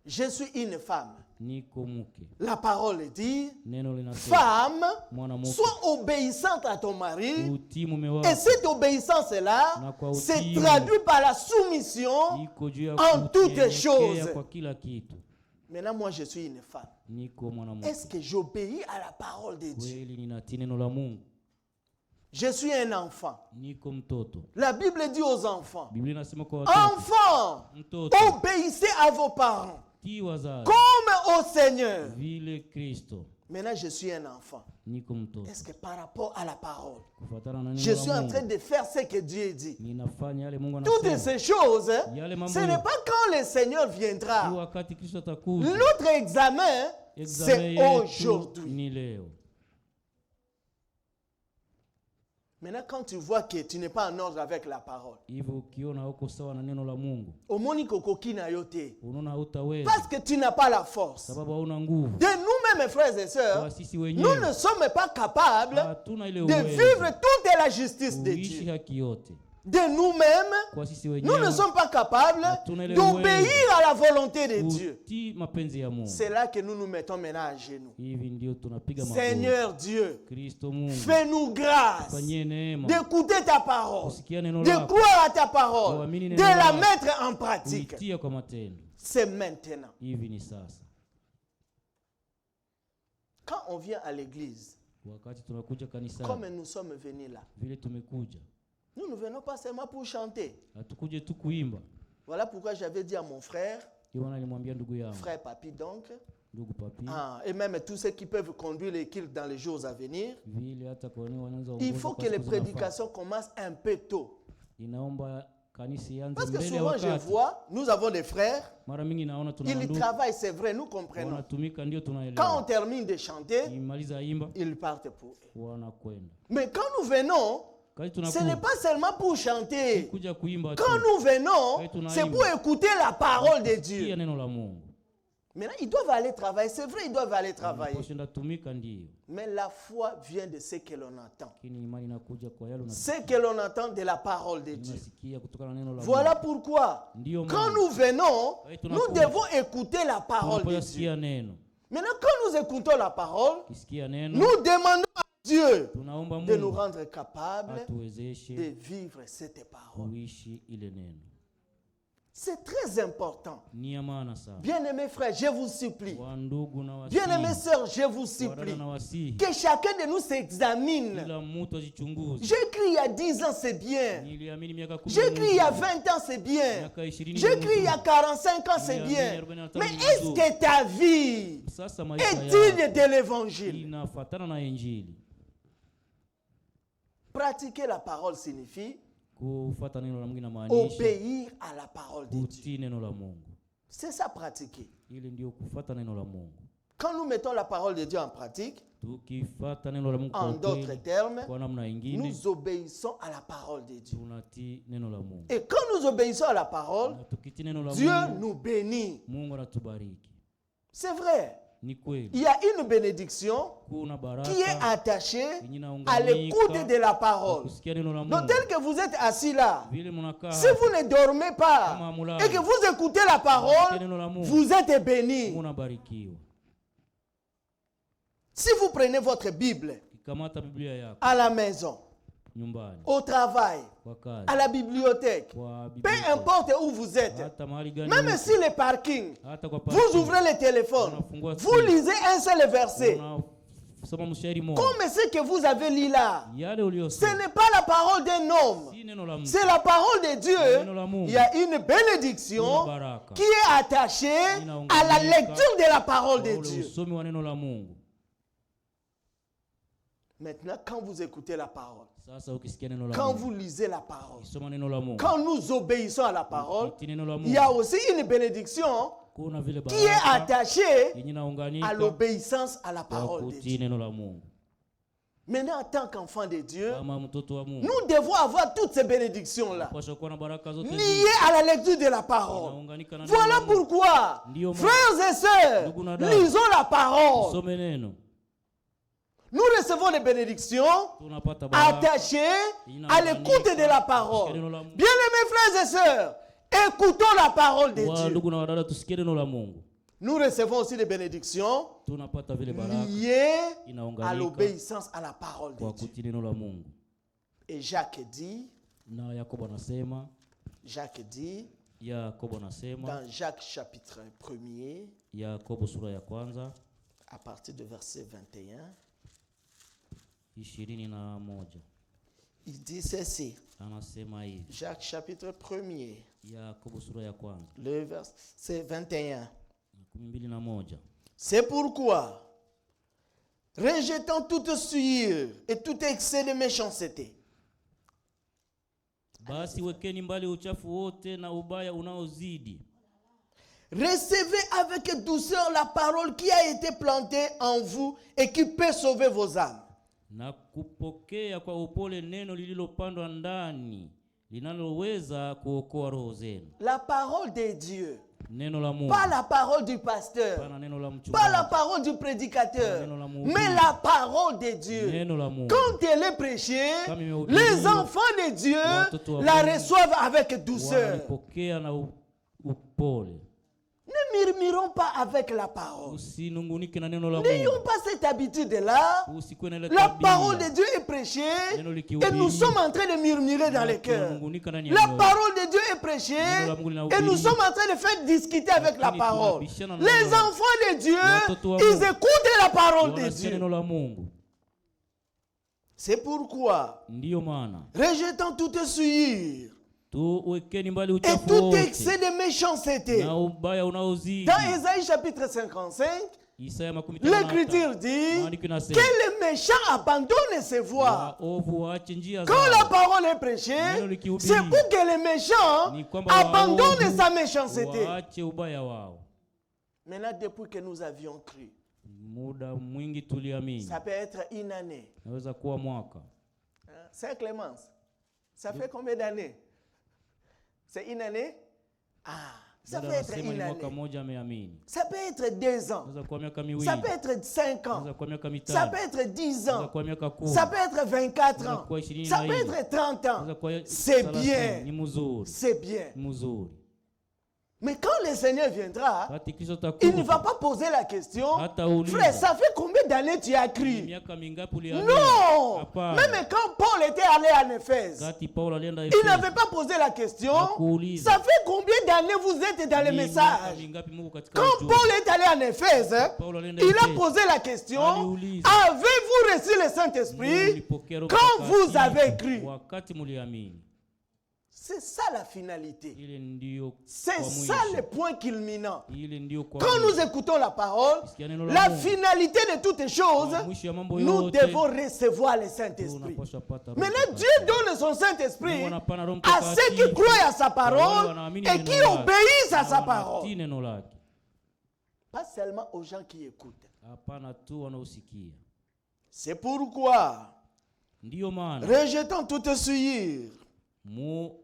Je suis une femme. Niko mke. La parole dit, Neno linasema, femme, mwanamke, sois obéissante à ton mari. utii mume Et wako, cette obéissance-là Na kwa se utii. traduit par la soumission. iko juu ya en toutes kunyenyekea choses. kwa kila kitu. Maintenant, moi, je suis une femme. Niko Est-ce mwanamke. que j'obéis à la parole de Dieu? Kweli ninatii neno la Mungu. Je suis un enfant. Niko mtoto. La Bible dit aux enfants, Biblia inasema kwa watoto, enfants, mtoto, obéissez à vos parents tii wazazi comme au Seigneur. vile Kristo. Maintenant, je suis un enfant. Niko mtoto. Est-ce que par rapport à la parole, Kufuatana na je neno suis la en train Mungu, de faire ce que Dieu dit? ninafanya yale Mungu Toutes anasema. ces choses, Yale mambo ce n'est yote. pas quand le Seigneur Si viendra. wakati Kristo atakuja, Notre examen, examen c'est yetu aujourd'hui. ni leo. Maintenant, quand tu vois que tu n'es pas en ordre avec la parole, Hivyo ukiona uko sawa na neno la Mungu, omoni kokoki na yo te. unaona hutaweza Parce que tu n'as pas la force. sababu hauna nguvu. De nous-mêmes, mes frères et sœurs, Kwa sisi nous wenyewe ne sommes pas capables hatuna ile de uwezo vivre toute la justice de kuishi Dieu. haki yote. De nous-mêmes, Kwa sisi nous wenyewe ne sommes pas capables hatuna ile d'obéir uwezo à la volonté de Dieu. kutii mapenzi ya Mungu. C'est là que nous nous mettons maintenant à genoux. Hivi ndio tunapiga magoti. Seigneur Dieu, Kristo Mungu, fais-nous grâce fanyie neema d'écouter ta parole, kusikia neno de lako, croire à ta parole, Kuamini de neno la lako, mettre en pratique. kuitia kwa matendo. C'est maintenant. Hivi ni sasa. Quand on vient à l'église, Wakati tunakuja comme kanisani, nous sommes venus là, vile tumekuja, nous ne venons pas seulement pour chanter. hatukuje tu kuimba. Voilà pourquoi j'avais dit à mon frère, Ndio maana nilimwambia ndugu yangu, frère Papi donc, ndugu papi, et même tous ceux qui peuvent conduire les cultes dans les jours à venir, vile hata kwa nini wanaanza il uongozi faut kwa que les siku zinafaa. prédications commencent un peu tôt. Inaomba kanisa ianze Parce que mbele ya souvent je wakati. vois, nous avons des frères, Mara mingi naona tuna ils ndugu travaillent, c'est vrai, nous comprenons. wanatumika, ndio Quand on tunaelewa. termine de chanter, Imaliza imba, ils partent pour eux. wanakwenda. Mais quand nous venons, Kati ce n'est tunakuja pas seulement pour chanter. kuja kuimba tu. Quand nous venons, Kati tunaimba, c'est pour écouter la parole de Sikia Dieu. neno la Mungu. Maintenant, ils doivent aller travailler. C'est vrai, ils doivent aller travailler. Wanapoenda tumika ndio, Mais la foi vient de ce que l'on entend. lakini imani inakuja kwa yale Ce que l'on entend de la parole de Dieu. unasikia kutokana na neno la Voilà Mungu. pourquoi, Ndio quand maana nous venons, Oui, nous devons écouter la parole de Dieu. tunaposikia neno, Maintenant, quand nous écoutons la parole, kisikia neno, nous demandons à Dieu tunaomba de nous Mungu rendre capables de atuwezeshe vivre cette parole. kuishi ile neno. C'est très important. Ni ya maana sana. Bien-aimés frères, je vous supplie. Wa ndugu na wasihi, Bien-aimés sœurs, je vous wa supplie. dada na wasihi, Que chacun de nous s'examine. kila mtu ajichunguze. J'ai écrit il y a 10 ans, c'est bien. Niliamini miaka 10 J'ai écrit il y a 20 ans, c'est bien. miaka 20 J'ai écrit il y a 45 ans, c'est bien. Mais est-ce que ta vie sasa maisha est yako digne de l'évangile? inafuatana na injili? Pratiquer la parole signifie Kufuata neno la Mungu inamaanisha obéir à la parole de Dieu. kutii neno la Mungu. C'est ça, pratiquer. Ile ndio kufuata neno la Mungu. Quand nous mettons la parole de Dieu en pratique, Tukifuata neno la Mungu kwa en d'autres ukweli, termes, kwa namna ingine nous obéissons à la parole de Dieu. tunatii neno la Mungu. Et quand nous obéissons à la parole, Na tukitii neno la Dieu Mungu, nous bénit. Mungu anatubariki. C'est vrai. Ni kweli. Il y a une bénédiction Kuna baraka qui est attachée yenye à inaunganika l'écoute de la kwa parole. kusikia neno la Donc, Mungu. tel que vous êtes assis là, Vile mnakaa si vous ne dormez pas Kama hamulali, et que vous écoutez la parole, neno la Mungu, vous êtes bénis. unabarikiwa. Si vous prenez votre Bible Kikamata Biblia yako à la maison, nyumbani, au travail, kwa kazi, à la bibliothèque, kwa peu Biblia, importe où vous êtes, hata mahali gani même uko, si le parking, hata kwa vous parking, ouvrez le téléphone, unafungua vous simu, lisez un seul verset, unasoma mstari mmoja, comme ce que vous avez lu là. yale Ce uliyosoma n'est pas la parole d'un homme, si neno la Mungu, c'est la parole de Dieu. neno la Mungu. Il y a une bénédiction Kuna baraka qui est attachée à la lecture de la parole de kwa ule Dieu. usomi wa neno la Mungu. Maintenant, quand vous écoutez la parole, Sasa ukisikia neno la quand Mungu, vous lisez la parole, ukisoma neno la Mungu, quand nous obéissons à la parole, ukitii neno la il Mungu, y a aussi une bénédiction kuna vile qui est baraka attachée yenye à inaunganika l'obéissance à la kwa parole de kutii Dieu. neno la Mungu. Maintenant, en tant qu'enfant de Dieu, Kama mtoto wa Mungu, nous devons avoir toutes ces bénédictions-là unapaswa kuwa na baraka zote liées à la lecture de la parole. zinaunganika na neno Voilà la Mungu. pourquoi, Ndio maana, frères et sœurs, ndugu na dada, lisons la parole. usome neno, Nous recevons les bénédictions tunapata baraka attachées à l'écoute de la parole. Bien-aimés frères et sœurs, écoutons la parole de wa Dieu. ndugu na wadada, tusikie neno la Mungu. Nous recevons aussi des bénédictions Tunapata vile baraka liées à inaunganika l'obéissance à la parole de kwa Dieu. kutii neno la Mungu. Et Jacques dit, Na Yakobo anasema, Yakobo anasema, dans Jacques chapitre 1er, Yakobo sura ya kwanza à partir de verset 21, 21, il dit ceci. anasema hivi. Jacques chapitre 1er, Yakobo sura ya kwanza le verset 21. 21. C'est pourquoi, rejetant toute souillure et tout excès de méchanceté, Basi wekeni mbali uchafu wote na ubaya unaozidi, recevez avec douceur la parole qui a été plantée en vous et qui peut sauver vos âmes. na kupokea kwa upole neno lililopandwa ndani linaloweza kuokoa roho zenu. La parole de Dieu, Neno la Mungu, pas la parole du pasteur, pana neno la pas la mchungaji, parole du prédicateur, Neno la mhubiri. mais la parole de Dieu. neno la Mungu. Quand elle est prêchée, Kama imehubiriwa, les enfants de Dieu watoto wa la Mungu reçoivent avec douceur. Wanaipokea na upole. Ne murmurons pas avec la parole. Usinungunike na neno la Mungu. N'ayons pas cette habitude-là. Usikuwe na ile La tabia. parole de Dieu est prêchée Neno et likihubiri, nous sommes en train de murmurer dans na les cœurs. tunanungunika ndani ya La mioyo. parole de Dieu est prêchée Neno la Mungu linahubiri, et nous sommes en train de faire discuter avec la lakini parole. tunabishana na Les neno la- enfants de Dieu, Watoto wa ils Mungu. écoutent la parole de Wanasikia Dieu. neno la Mungu. C'est pourquoi, Ndiyo maana rejetant toute souillure tuwekeni mbali et uchafu tout excès wote de méchanceté. na ubaya unaozidi. Dans Ésaïe chapitre 55, Isaya 55, l'Écriture dit maandiko que inasema, les méchants abandonnent ses voies. waovu waache njia Quand la zao. parole est prêchée, Neno likihubiri, c'est pour que les méchants ni kwamba abandonnent waovu sa méchanceté. waache ubaya wao. Maintenant, depuis que nous avions cru, Muda mwingi tuliamini, ça peut être une année. naweza kuwa mwaka. Saint Clémence, ça fait combien d'années? C'est une année? Ah, Ça peut Dada être anasema une ni mwaka année. mmoja ameamini. Ça peut être 2 ans. Inaweza kuwa miaka miwili. Ça peut être 5 ans. Inaweza kuwa miaka Ça mitano. peut être 10 Inaweza ans. kuwa miaka 10. Ça peut être 24 Inaweza ans. kuwa 24. Ça peut être 30 ans. Inaweza kuwa C'est 30. bien. Ni mzuri. C'est bien. Mzuri. Mais quand le Seigneur viendra, Wakati Kristo il ne va atakuja. pas poser la question, Hata uliza. frère, ça fait combien d'années tu as Ni cru? miaka mingapi uliamini? Non! Hapana. Même quand Paul était allé en Éphèse, Wakati Paulo alienda il n'avait pas posé la question, Hakuuliza. ça fait combien d'années vous êtes dans les Ni miaka messages? mingapi Mungu katika Quand ujumbe? Paul est allé en Éphèse, Paulo alienda il a Efeso. posé la question, Aliuliza. avez-vous reçu le Saint-Esprit Mulipokea Roho quand vous Mtakatifu avez cru? wakati muliamini. C'est ça la finalité. Ile ndio C'est kwa ça mwisho. le point culminant. Ile ndio kwa Quand nous mwisho. écoutons la parole, Sikia neno la la Mungu. finalité de toutes choses, Kwa mwisho ya mambo nous yote, devons recevoir le Saint-Esprit. tunapaswa pata Roho Maintenant, Mtakatifu. Dieu donne son Saint-Esprit Mungu anapana Roho à ceux qui Mtakatifu. croient à sa Wale parole wanaamini et neno qui lake. obéissent à Na sa wanatii parole. neno lake. Pas seulement aux gens qui écoutent. Hapana tu wanaosikia. C'est pourquoi, Ndiyo maana rejetant toute souillure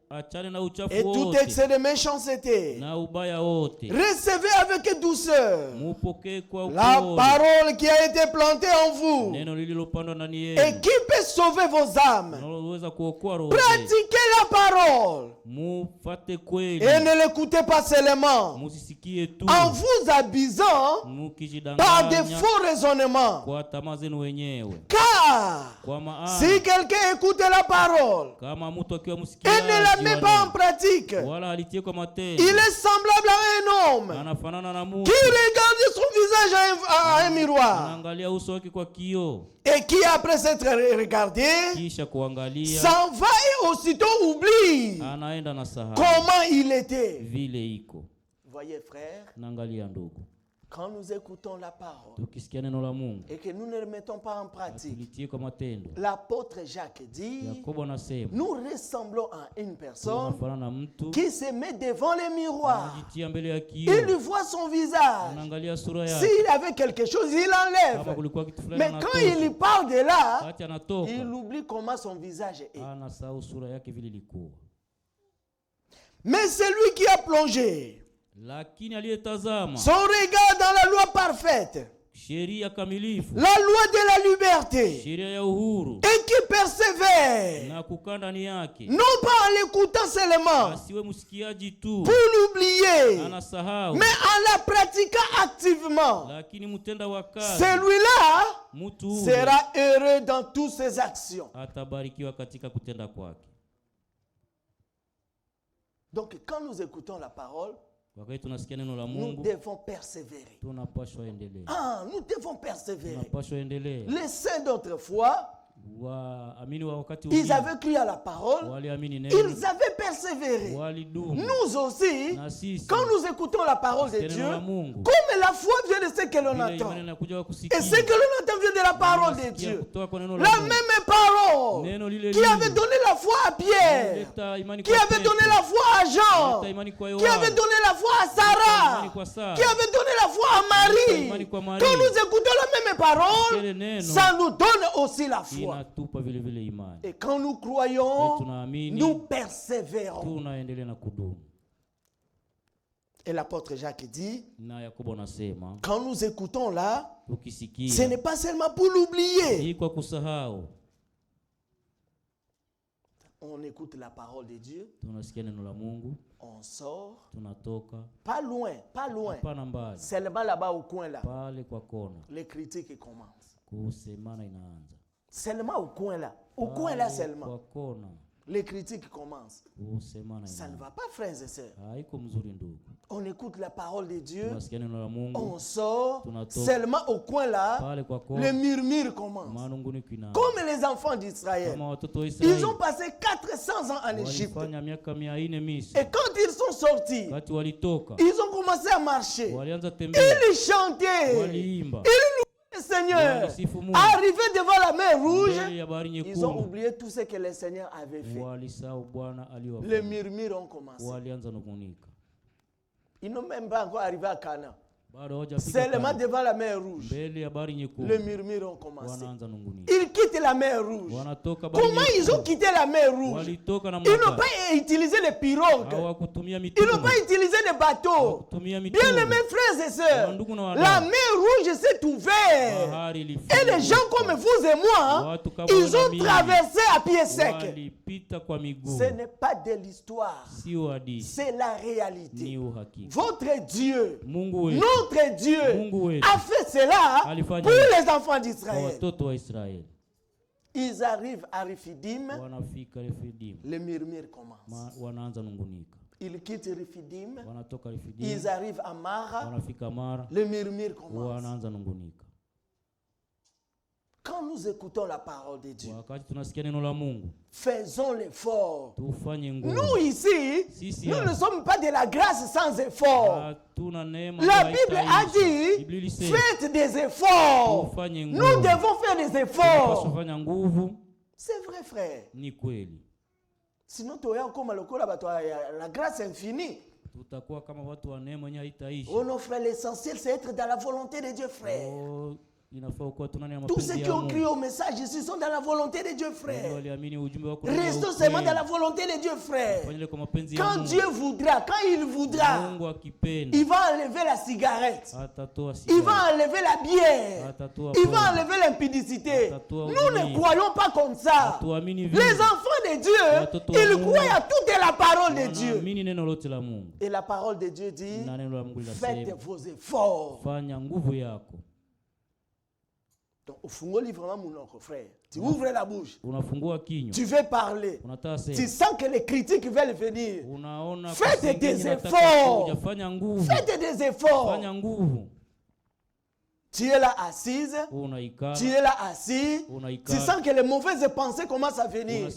achane na uchafu et tout wote excès de méchanceté, na ubaya wote, recevez avec douceur mupokee kwa la upole parole qui a été plantée en vous neno lililopandwa ndani et yenu qui peut sauver vos âmes. linaloweza kuokoa roho zenu. Pratiquez la parole Mufate kweli, et ne l'écoutez pas seulement musisikie tu en vous abusant par de mukijidanganya faux raisonnements. kwa tamaa zenu wenyewe. Car Kwa maana si quelqu'un écoute la parole kama mtu akiwa et ne la msikiaji met wa pas en neno, pratique, wala alitie kwa matendo, il est semblable à un homme anafanana na qui mtu regarde son visage à un miroir anaangalia uso wake kwa kioo, et qui, après s'être regardé, kisha kuangalia s'en va et aussitôt oublie anaenda na sahau comment il était. vile iko. Voyez, frère, Naangalia ndugu, quand nous écoutons la parole tukisikia neno la Mungu et que nous ne le mettons pas en pratique, tulitie kwa matendo, l'apôtre Jacques dit, Yakobo anasema nous ressemblons à une personne tunafanana na mtu qui se met devant les miroirs. anajitia mbele ya Il kioo, voit son visage. anaangalia sura yake, S'il avait quelque chose, il kama enlève. kulikuwa kitu fulani Mais quand anatosha. il part de là, Wakati anatoka il oublie comment son visage est. anasahau sura yake vile ilikuwa. Mais celui qui a plongé Lakini aliyetazama son regard dans la loi parfaite, sheria kamilifu, la loi de la liberté, sheria ya uhuru, et qui persévère, na kukaa ndani yake, non pas en l'écoutant seulement asiwe msikiaji tu pour l'oublier, anasahau, mais en la pratiquant activement, lakini mtenda wa kazi, celui-là mtu huyo sera heureux dans toutes ses actions. atabarikiwa katika kutenda kwake. Donc quand nous écoutons la parole, Wakati tunasikia neno la nous Mungu, devons persévérer. tunapaswa endelea, Ah, nous devons persévérer. tunapaswa endelea. Les saints d'autrefois, Waamini wa wakati ils ule avaient cru à la parole, waliamini neno, ils avaient persévéré. walidumu. Nous aussi, Na sisi quand nous écoutons la parole de tusikie Dieu, neno la Mungu, comme la foi vient de ce que l'on vile entend, imani inakuja kwa et kusikia, ce que l'on entend vient de la parole de tunasikia Dieu. kutoka kwa neno la La Mungu. même parole Neno lile qui lile avait donné la foi à Pierre, leta imani qui kwa avait Petro, donné la foi à Jean, leta imani kwa qui avait Yohana, donné la foi à imani Sarah, kwa Sara, qui avait donné la foi à Marie. imani kwa Maria. Quand nous écoutons la même parole, Kile neno ça nous donne aussi la foi. inatupa vile vile imani. Et quand nous croyons, Tunaamini, nous persévérons. tunaendelea na kudumu. Et l'apôtre Jacques dit, Na Yakobo anasema quand nous écoutons là, ce ukisikia n'est pas seulement pour l'oublier. si kwa kusahau, On écoute la parole de Dieu, tunasikia neno la Mungu, on sort, tunatoka pas loin, hapana mbali, seulement là-bas au coin là, pale kwa kona, les critiques commencent. kusemana inaanza Seulement au coin là kwa seulement, kona, les critiques commencent. kusemana Ça ne inaanza. va pas, frères et sœurs. Haiko mzuri ndugu, On écoute la parole de Dieu, tunasikia neno la Mungu, on sort, Tunatoka. seulement au coin là, pale kwa le kona, murmure commence. manunguniko inaanza. Comme les enfants d'Israël. Kama watoto wa Ils Israeli ont passé 400 ans en Égypte. walifanya miaka 400 Misri, Et quand ils sont sortis, wakati walitoka ils ont commencé à marcher. walianza tembea, Ils chantaient. waliimba, Ils louaient le Seigneur. walisifu Mungu Arrivés devant la mer rouge, mbele ya bahari ils ont nyekundu, oublié tout ce que le Seigneur avait fait. walisahau Bwana Les aliowafanya, murmures ont commencé. walianza nungunika, Ils n'ont même pas encore arrivé à Canaan. Seulement devant la mer Rouge, le murmure ont commencé. Ils quittent la mer Rouge. Comment ils ont quitté la mer Rouge? Ils n'ont pas utilisé les pirogues. Ils n'ont pas utilisé les bateaux. Bien aimés frères et sœurs, la mer Rouge s'est ouverte. Et les gens comme vous et moi, ils ont traversé à pied sec. Ce n'est pas de l'histoire, c'est la réalité. Votre Dieu, notre Dieu, a fait cela pour les enfants d'Israël. Ils arrivent à Rephidim, les murmures commencent. Ils quittent Rephidim, ils arrivent à Mara, les murmures commencent. Quand nous écoutons la parole de Dieu, faisons l'effort. Nous ici, nous ne sommes pas de la grâce sans effort. La Bible a dit, faites des efforts. Nous devons faire des efforts. C'est vrai, frère. Sinon, tu as comme la grâce infinie. Oh non, frère, l'essentiel, c'est être dans la volonté de Dieu, frère. Tous ceux qui ont crié au message ici sont dans la volonté de Dieu, frère. Restons seulement dans la volonté de Dieu, frère. Quand Dieu voudra, quand il voudra, il va enlever la cigarette, il va enlever la bière, il va enlever l'impudicité. Nous ne croyons pas comme ça. Les enfants de Dieu, ils croient à toute la parole de Dieu. Et la parole de Dieu dit, faites vos efforts. Donc, frère, tu ouvres la bouche, tu veux parler, tu sens que les critiques veulent venir. Faites des efforts. Faites des efforts. Tu es là assise, tu es là assis, tu sens que les mauvaises pensées commencent à venir.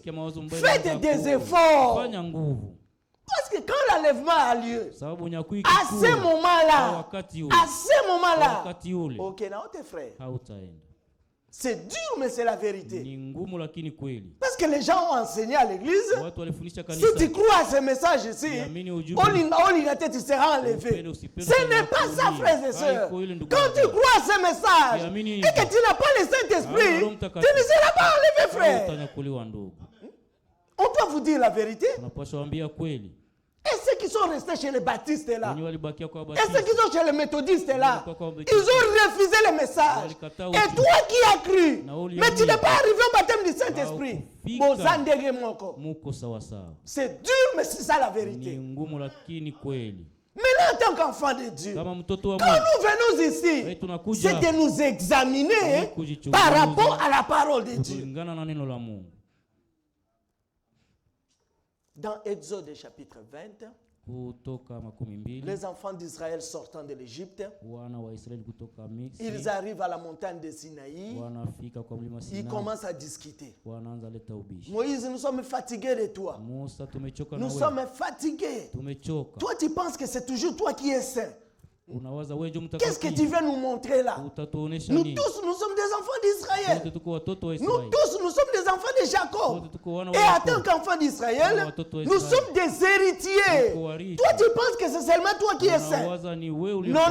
Faites des efforts. Parce que quand l'enlèvement a lieu, à ce moment-là, ok, non, tes frères. C'est dur, mais c'est la vérité. Parce que les gens ont enseigné à l'église. Si tu crois à ce message ici, tu seras enlevé. Ce n'est pas ça, frères et sœurs. Quand tu crois à ce message et que tu n'as pas le Saint-Esprit, tu ne seras pas enlevé, frère. On doit vous dire la vérité. Et ceux qui sont restés chez les baptistes là, et ceux qui sont chez les méthodistes là, ils ont refusé le message. Et toi qui as cru, mais tu n'es pas arrivé au baptême du Saint-Esprit. C'est dur, mais c'est ça la vérité. Mais là, en tant qu'enfant de Dieu, quand nous venons ici, c'est de nous examiner par rapport à la parole de Dieu. Dans Exode chapitre 20, les enfants d'Israël sortant de l'Égypte, ils arrivent à la montagne de Sinaï, ils commencent à discuter. Moïse, nous sommes fatigués de toi. Nous sommes fatigués. Toi, tu penses que c'est toujours toi qui es saint. Qu'est-ce que tu veux nous montrer là? Nous tous, nous sommes des enfants d'Israël. Nous tous, nous sommes des enfants de Jacob. Et en tant qu'enfants d'Israël, nous sommes des héritiers. Toi, tu penses que c'est seulement toi qui es saint? Non.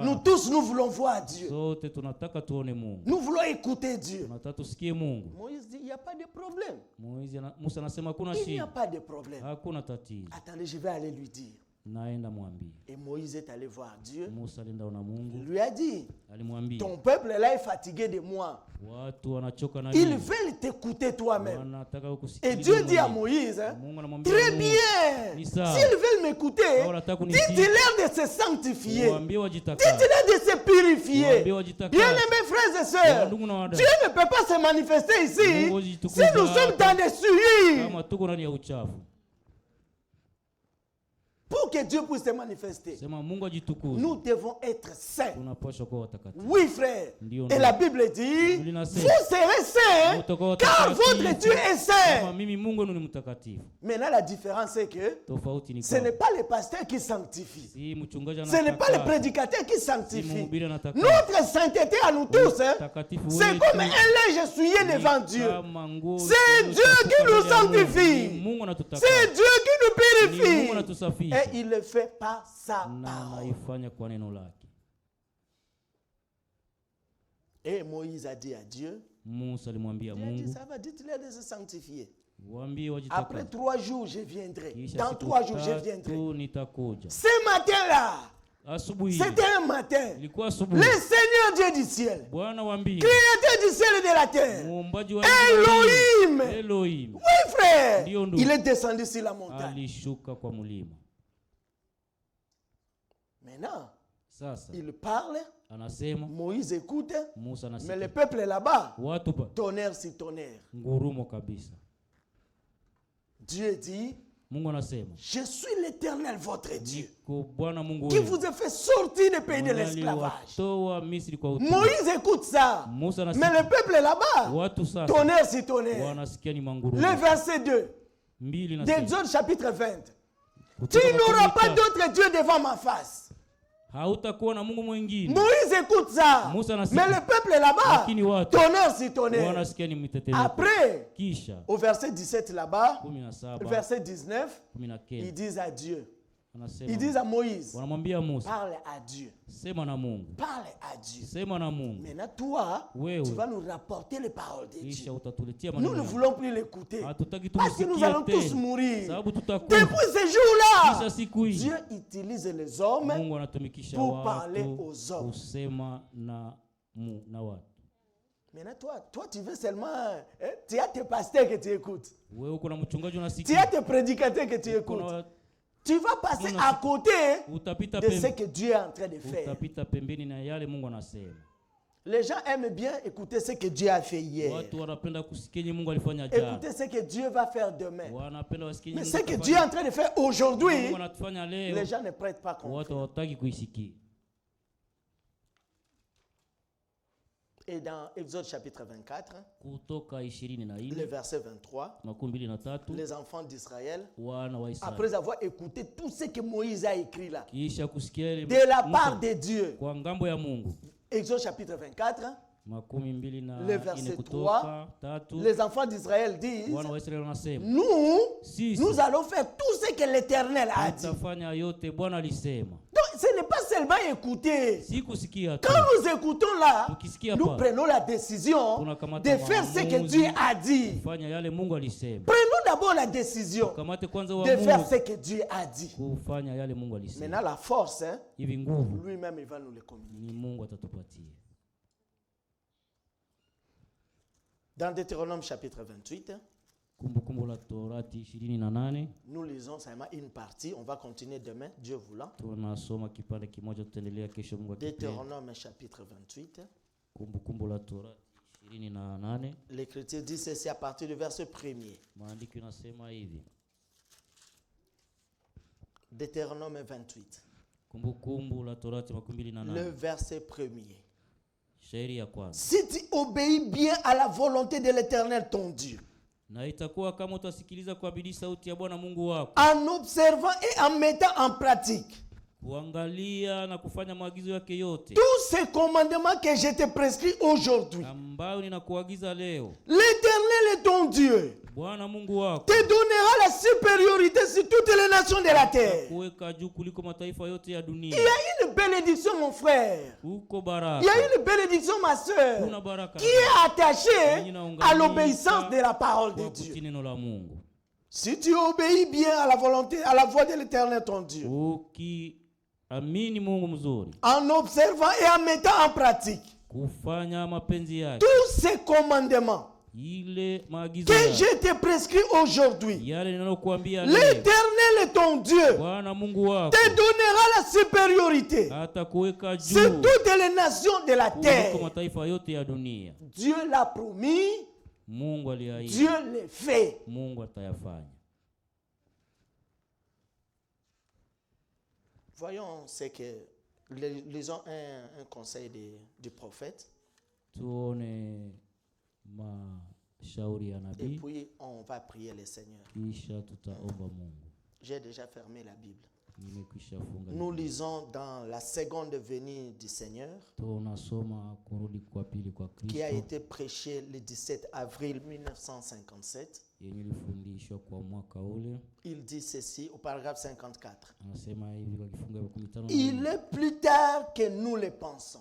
Nous tous, nous voulons voir Dieu. Nous voulons écouter Dieu. Moïse dit, il n'y a pas de problème. Il n'y a pas de problème. Attendez, je vais aller lui dire. Et Moïse est allé voir Dieu. Il lui a dit, ton peuple là est fatigué de moi. Ils veulent t'écouter toi-même. Et Dieu dit à Moïse, très bien, s'ils veulent m'écouter, dites-leur de se sanctifier, dites-leur de se purifier. Bien aimés frères et sœurs, Dieu ne peut pas se manifester ici si nous sommes dans des souillures. Pour que Dieu puisse se manifester, nous devons être saints. Oui, frère. Et la Bible dit, vous serez saints car votre Dieu est saint. Maintenant, la différence est que ce n'est pas le pasteur qui sanctifie. Ce n'est pas le prédicateur qui sanctifie. Notre sainteté à nous tous, c'est comme un linge essuyé devant Dieu. C'est Dieu qui nous sanctifie. C'est Dieu qui nous purifie. Et il le fait par sa parole. Et Moïse a dit à Dieu, ça va, dites-leur de se sanctifier. Après 3 jours, je viendrai. Dans 3 jours, je viendrai. Ce matin-là, c'était un matin. Le Seigneur Dieu du ciel, Créateur du ciel et de la terre, Elohim. Oui, frère, il est descendu sur la montagne. Maintenant, il parle, Moïse écoute, mais le peuple est là-bas, tonnerre sur tonnerre. Dieu dit, je suis l'Éternel votre Dieu, qui vous a fait sortir du pays de l'esclavage. Moïse écoute ça, mais le peuple est là-bas, tonnerre sur tonnerre. Le verset 2 d'Exode chapitre 20. Tu n'auras pas d'autre Dieu devant ma face. Moïse écoute ça, mais le peuple est là-bas, tonnerre sur tonnerre. Après, au verset 17 là-bas, verset 19, ils disent à Dieu, ils disent à Moïse, parle à Dieu. Parle à Dieu. Maintenant toi, tu vas nous rapporter les paroles de Dieu. Nous ne voulons plus l'écouter, parce que nous allons tous mourir. Depuis ce jour-là, Dieu utilise les hommes pour parler aux hommes. Maintenant toi tu veux seulement, tu as tes pasteurs que tu écoutes, tu as tes prédicateurs que tu écoutes. Tu vas passer à côté de ce que Dieu est en train de faire. Les gens aiment bien écouter ce que Dieu a fait hier. Écouter ce que Dieu va faire demain. Mais ce que Dieu est en train de faire aujourd'hui, les gens ne prêtent pas confiance. Et dans Exode chapitre 24, le verset 23, les enfants d'Israël, après avoir écouté tout ce que Moïse a écrit là, de la part de Dieu, Exode chapitre 24, le verset 3, les enfants d'Israël disent, nous allons faire tout ce que l'Éternel a dit. Donc ce n'est pas seulement écouter. Quand nous écoutons là, nous prenons la décision de faire ce que Dieu a dit. Prenons d'abord la décision de faire ce que Dieu a dit. Maintenant la force, lui-même il va nous le communiquer. Dans Deutéronome chapitre 28, nous lisons seulement une partie, on va continuer demain, Dieu voulant. Deutéronome chapitre 28. L'Écriture dit ceci à partir du verset 1er. Deutéronome 28. Le verset 1er. Si tu obéis bien à la volonté de l'Éternel ton Dieu, en observant et en mettant en pratique tous ces commandements que je te prescris aujourd'hui, l'Éternel est ton Dieu te donnera la supériorité sur toutes les nations de la terre. Il y a une bénédiction, mon frère. Il y a une bénédiction, ma soeur, qui est attachée à l'obéissance de la parole de Dieu. Si tu obéis bien à la volonté, à la voix de l'Éternel ton Dieu, en observant et en mettant en pratique tous ces commandements que je te prescris aujourd'hui, l'Éternel est ton Dieu te donnera la supériorité sur toutes les nations de la terre. Dieu l'a promis, Dieu l'a fait. Voyons ce que lisons un conseil du prophète. Et puis on va prier le Seigneur. J'ai déjà fermé la Bible. Nous lisons dans la seconde venue du Seigneur, qui a été prêché le 17 avril 1957. Il dit ceci au paragraphe 54. Il est plus tard que nous le pensons.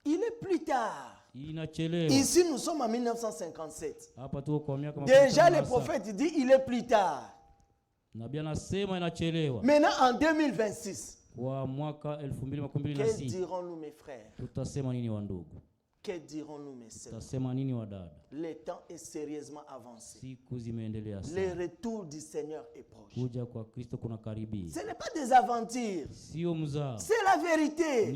Il est plus tard. Ici, nous sommes en 1957. Déjà, le prophète dit il est plus tard. Maintenant, en 2026, que dirons-nous, mes frères? Que dirons-nous, mes sœurs? Le temps est sérieusement avancé. Le retour du Seigneur est proche. Ce n'est pas des aventures. C'est la vérité.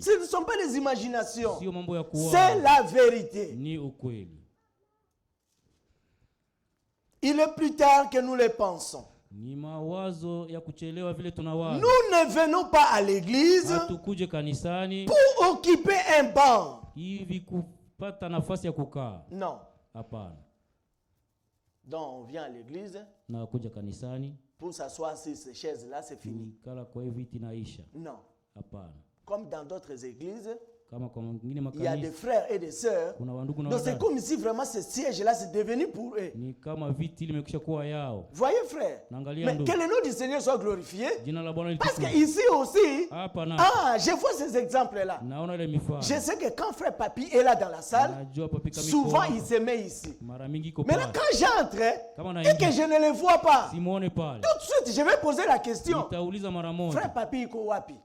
Ce ne sont pas des imaginations. C'est la vérité. Il est plus tard que nous le pensons. Nous ne venons pas à l'église pour occuper un banc. Non. Donc on vient à l'église pour s'asseoir sur ces chaises-là, c'est fini. Non. Comme dans d'autres églises, il y a des frères et des sœurs. Donc c'est comme si vraiment ce siège-là c'est devenu pour eux. Voyez frère, mais que le nom du Seigneur soit glorifié. Parce que ici aussi, je vois ces exemples-là. Je sais que quand frère Papi est là dans la salle, souvent il se met ici. Maintenant quand j'entre et que je ne le vois pas, tout de suite je vais poser la question. Frère Papi iko wapi?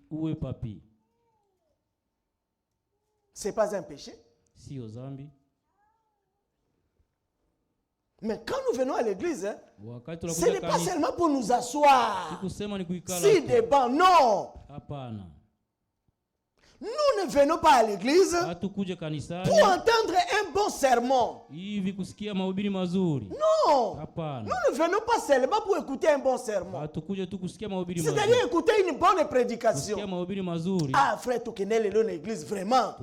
Où est Papi? C'est pas un péché. Mais quand nous venons à l'église, ce n'est pas seulement pour nous asseoir si des bancs, non. Nous ne venons pas à l'église pour entendre un bon sermon. Non. Nous ne venons pas seulement pour écouter un bon sermon. C'est-à-dire écouter une bonne prédication. Ah frère, tu connais l'église vraiment.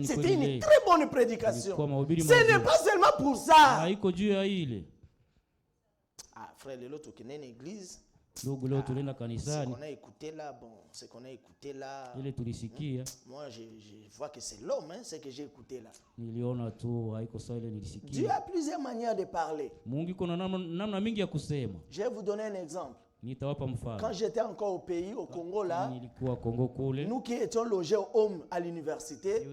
C'était une très bonne prédication. Ce n'est pas seulement pour ça. Ah frère, tu connais l'église. Ce qu'on a écouté là, moi je vois que c'est l'homme, ce que j'ai écouté là. Dieu a plusieurs manières de parler. Je vais vous donner un exemple. Quand j'étais encore au pays, au Congo là, nous qui étions logés au home à l'université,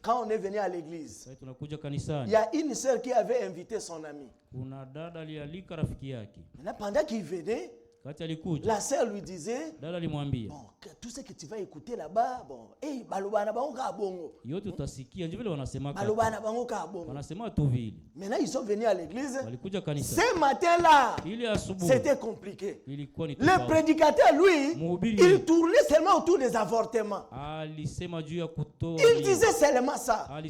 quand on est venu à l'église, il y a une sœur qui avait invité son ami. Maintenant, pendant qu'il venait, la sœur lui disait, bon, tout ce que tu vas écouter là-bas, bon, hey, maintenant ils sont venus à l'église. Ce matin-là, c'était compliqué. Le prédicateur, lui, il tournait seulement autour des avortements. Il disait seulement ça. Toi,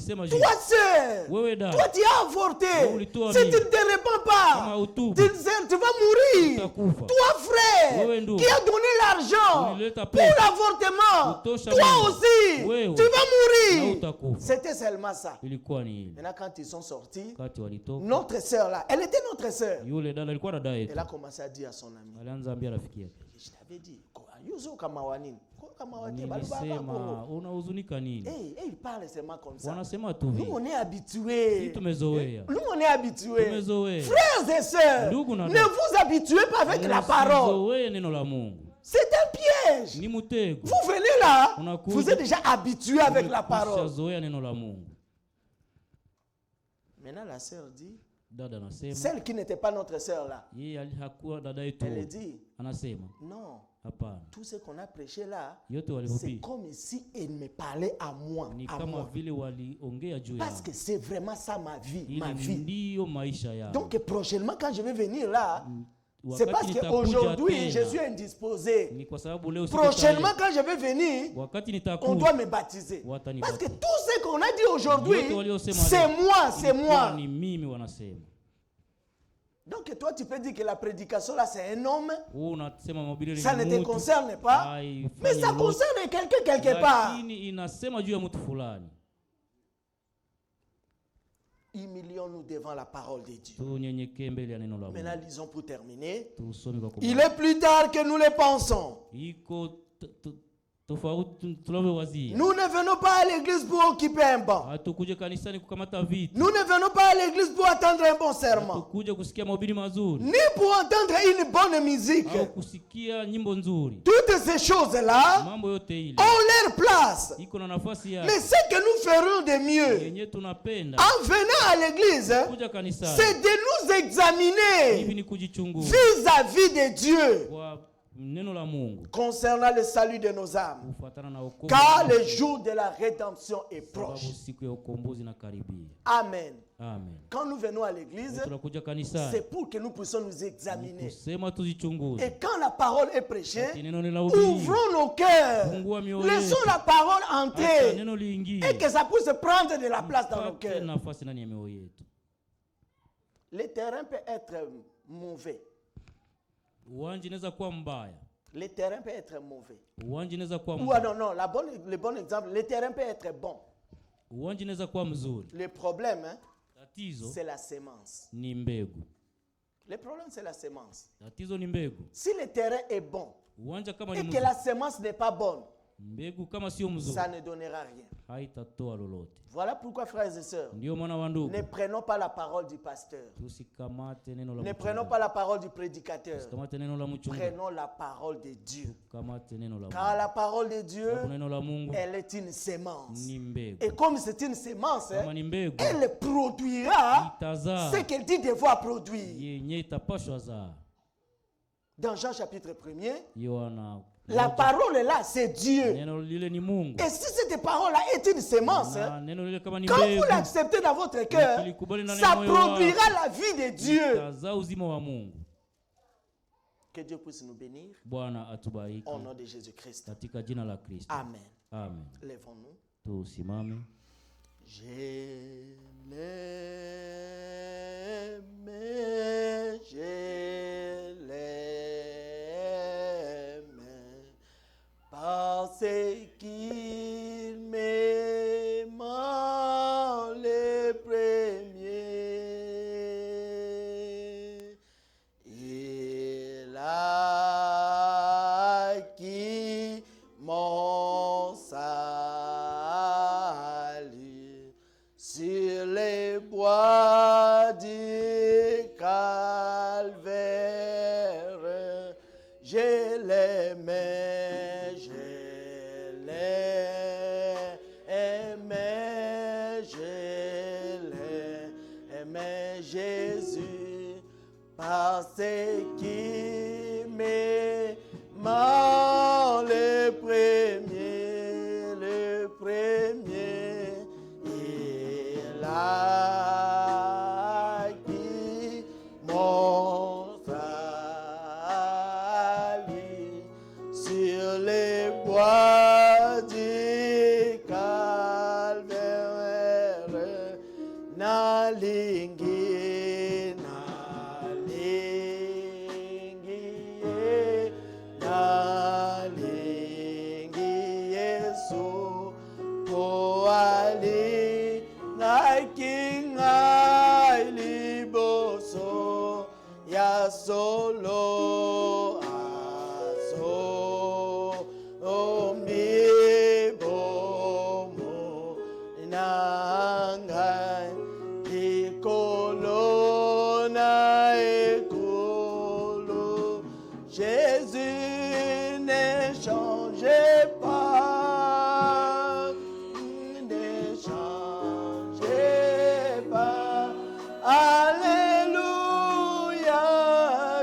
sœur, toi tu as avorté. Si tu ne te répands pas, tu vas mourir. Toi, frère, qui a donné l'argent pour l'avortement, toi aussi, tu vas mourir. C'était seulement ça. Maintenant, quand ils sont sortis, notre sœur là, elle était notre sœur. Elle a commencé à dire à son ami, je t'avais dit, il parle seulement comme ça. Nous on est habitués. Nous on est habitués. Frères et sœurs, ne vous habituez pas avec la parole. C'est un piège. Vous venez là, vous êtes déjà habitué avec la parole. Maintenant la sœur dit, celle qui n'était pas notre sœur là, elle dit, non, tout ce qu'on a prêché là, c'est comme si elle me parlait à moi, parce que c'est vraiment ça ma vie, Donc prochainement quand je vais venir là, c'est parce qu'aujourd'hui je suis indisposé. Prochainement quand je vais venir, on doit me baptiser. Parce que tout ce qu'on a dit aujourd'hui, c'est moi. Donc toi tu peux dire que la prédication là c'est un homme, ça ne te concerne pas, mais ça concerne quelqu'un quelque part. Humilions-nous devant la parole de Dieu. Tunyenyekee mbele ya neno la Mungu. Maintenant, lisons pour terminer. Tusome kwa Il est plus tard que nous le pensons. Iko tofauti tunavyowazia. Nous ne venons pas à l'église pour occuper un banc. Hatukuje kanisani kukamata viti. Nous ne venons pas à l'église pour attendre un bon serment. Hatukuje kusikia mahubiri mazuri. Ni pour entendre une bonne musique. Au kusikia nyimbo nzuri. Toutes ces choses-là Mambo yote ile ont leur place. iko na nafasi yake. Mais ce que nous ferons de mieux Yenye tunapenda en venant à l'église, kuja kanisani c'est de nous examiner hivi ni kujichunguza vis-à-vis de Dieu kwa neno la Mungu concernant le salut de nos âmes. kufuatana na wokovu. Car le jour de la rédemption est Sababu proche. siku ya ukombozi inakaribia. Amen. Amen. Quand nous venons à l'église, Tunakuja kanisani c'est pour que nous puissions nous examiner. kusema tujichunguze. Et quand la parole est prêchée, Neno linahubiri. ouvrons nos cœurs. Fungua mioyo Laissons yetu. la parole Acha entrer. neno liingie. Et que ça puisse prendre de la place dans nos Mpate cœurs. nafasi ndani ya mioyo yetu. Le terrain peut être mauvais. Uwanja inaweza kuwa mbaya. Le terrain peut être mauvais. Uwanja inaweza kuwa Ou mbaya. non, le bon exemple, le terrain peut être bon. Uwanja inaweza kuwa mzuri. Le problème, Tatizo c'est la sémence. ni mbegu. Le problème, c'est la sémence. Tatizo ni mbegu. Si le terrain est bon Uwanja kama ni et que mzuri, la sémence n'est pas bonne, mbegu kama sio mzuri, ça ne donnera rien. haitatoa lolote. Voilà pourquoi, frères et sœurs, Ndio maana wa ndugu, ne prenons pas la parole du pasteur. tusikamate neno la Ne mchungaji. prenons pas la parole du prédicateur. Tusikamate neno la mchungaji. Prenons la parole de Dieu. Tukamate neno la Car Mungu. la parole de Dieu, Sababu neno la Mungu elle est une sémence. ni mbegu. Et comme c'est une sémence, Kama ni mbegu, elle produira itazaa ce qu'elle dit devoir produire. yenye itapashwa zaa. Dans Jean chapitre 1er, Yohana, la parole là, c'est Dieu. neno lile ni Mungu. Et si cette parole-là est une sémence, Na neno lile kama ni quand vous mbegu, l'acceptez dans votre cœur, ukilikubali ndani ça ya moyo wako, produira la vie de Dieu. itazaa uzima wa Mungu. Que Dieu puisse nous bénir Bwana atubariki au nom de Jésus-Christ. katika jina la Kristo. Amen. Amen. Lèvons-nous. Tusimame. Je l'aime, parce qu'il m'aima le premier. Il a acquis mon salut sur les bois du calvaire. Je l'aimais, Jésus, parce qu'il m'aima le premier, il a acquis mon salut sur les bois du calvaire. Nalingi, Yesu, poali nakinga liboso ya solo aso ombibomo nangai ekolo na ekolo. Jésus ne changeait pas, ne changeait pas. Alléluia,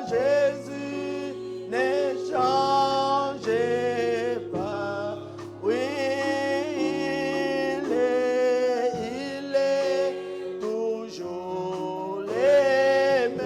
Jésus ne changeait pas. Oui, il est toujours le même.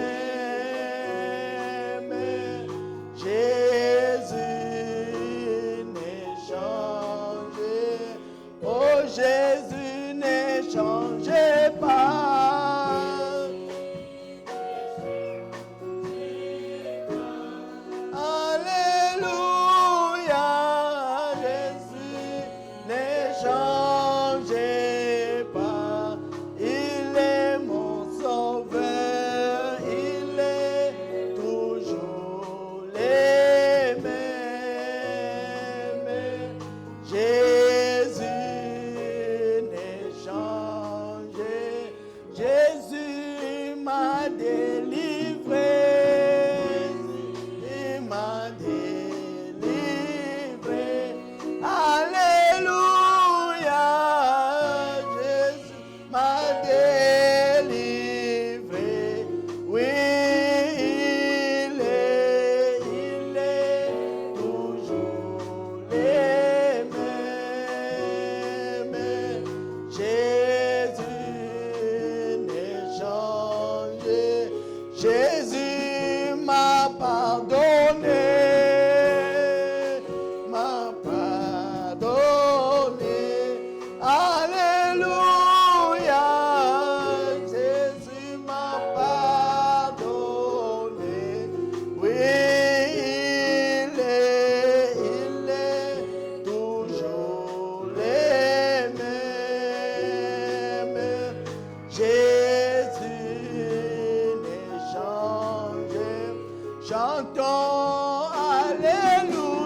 Chantons Alléluia.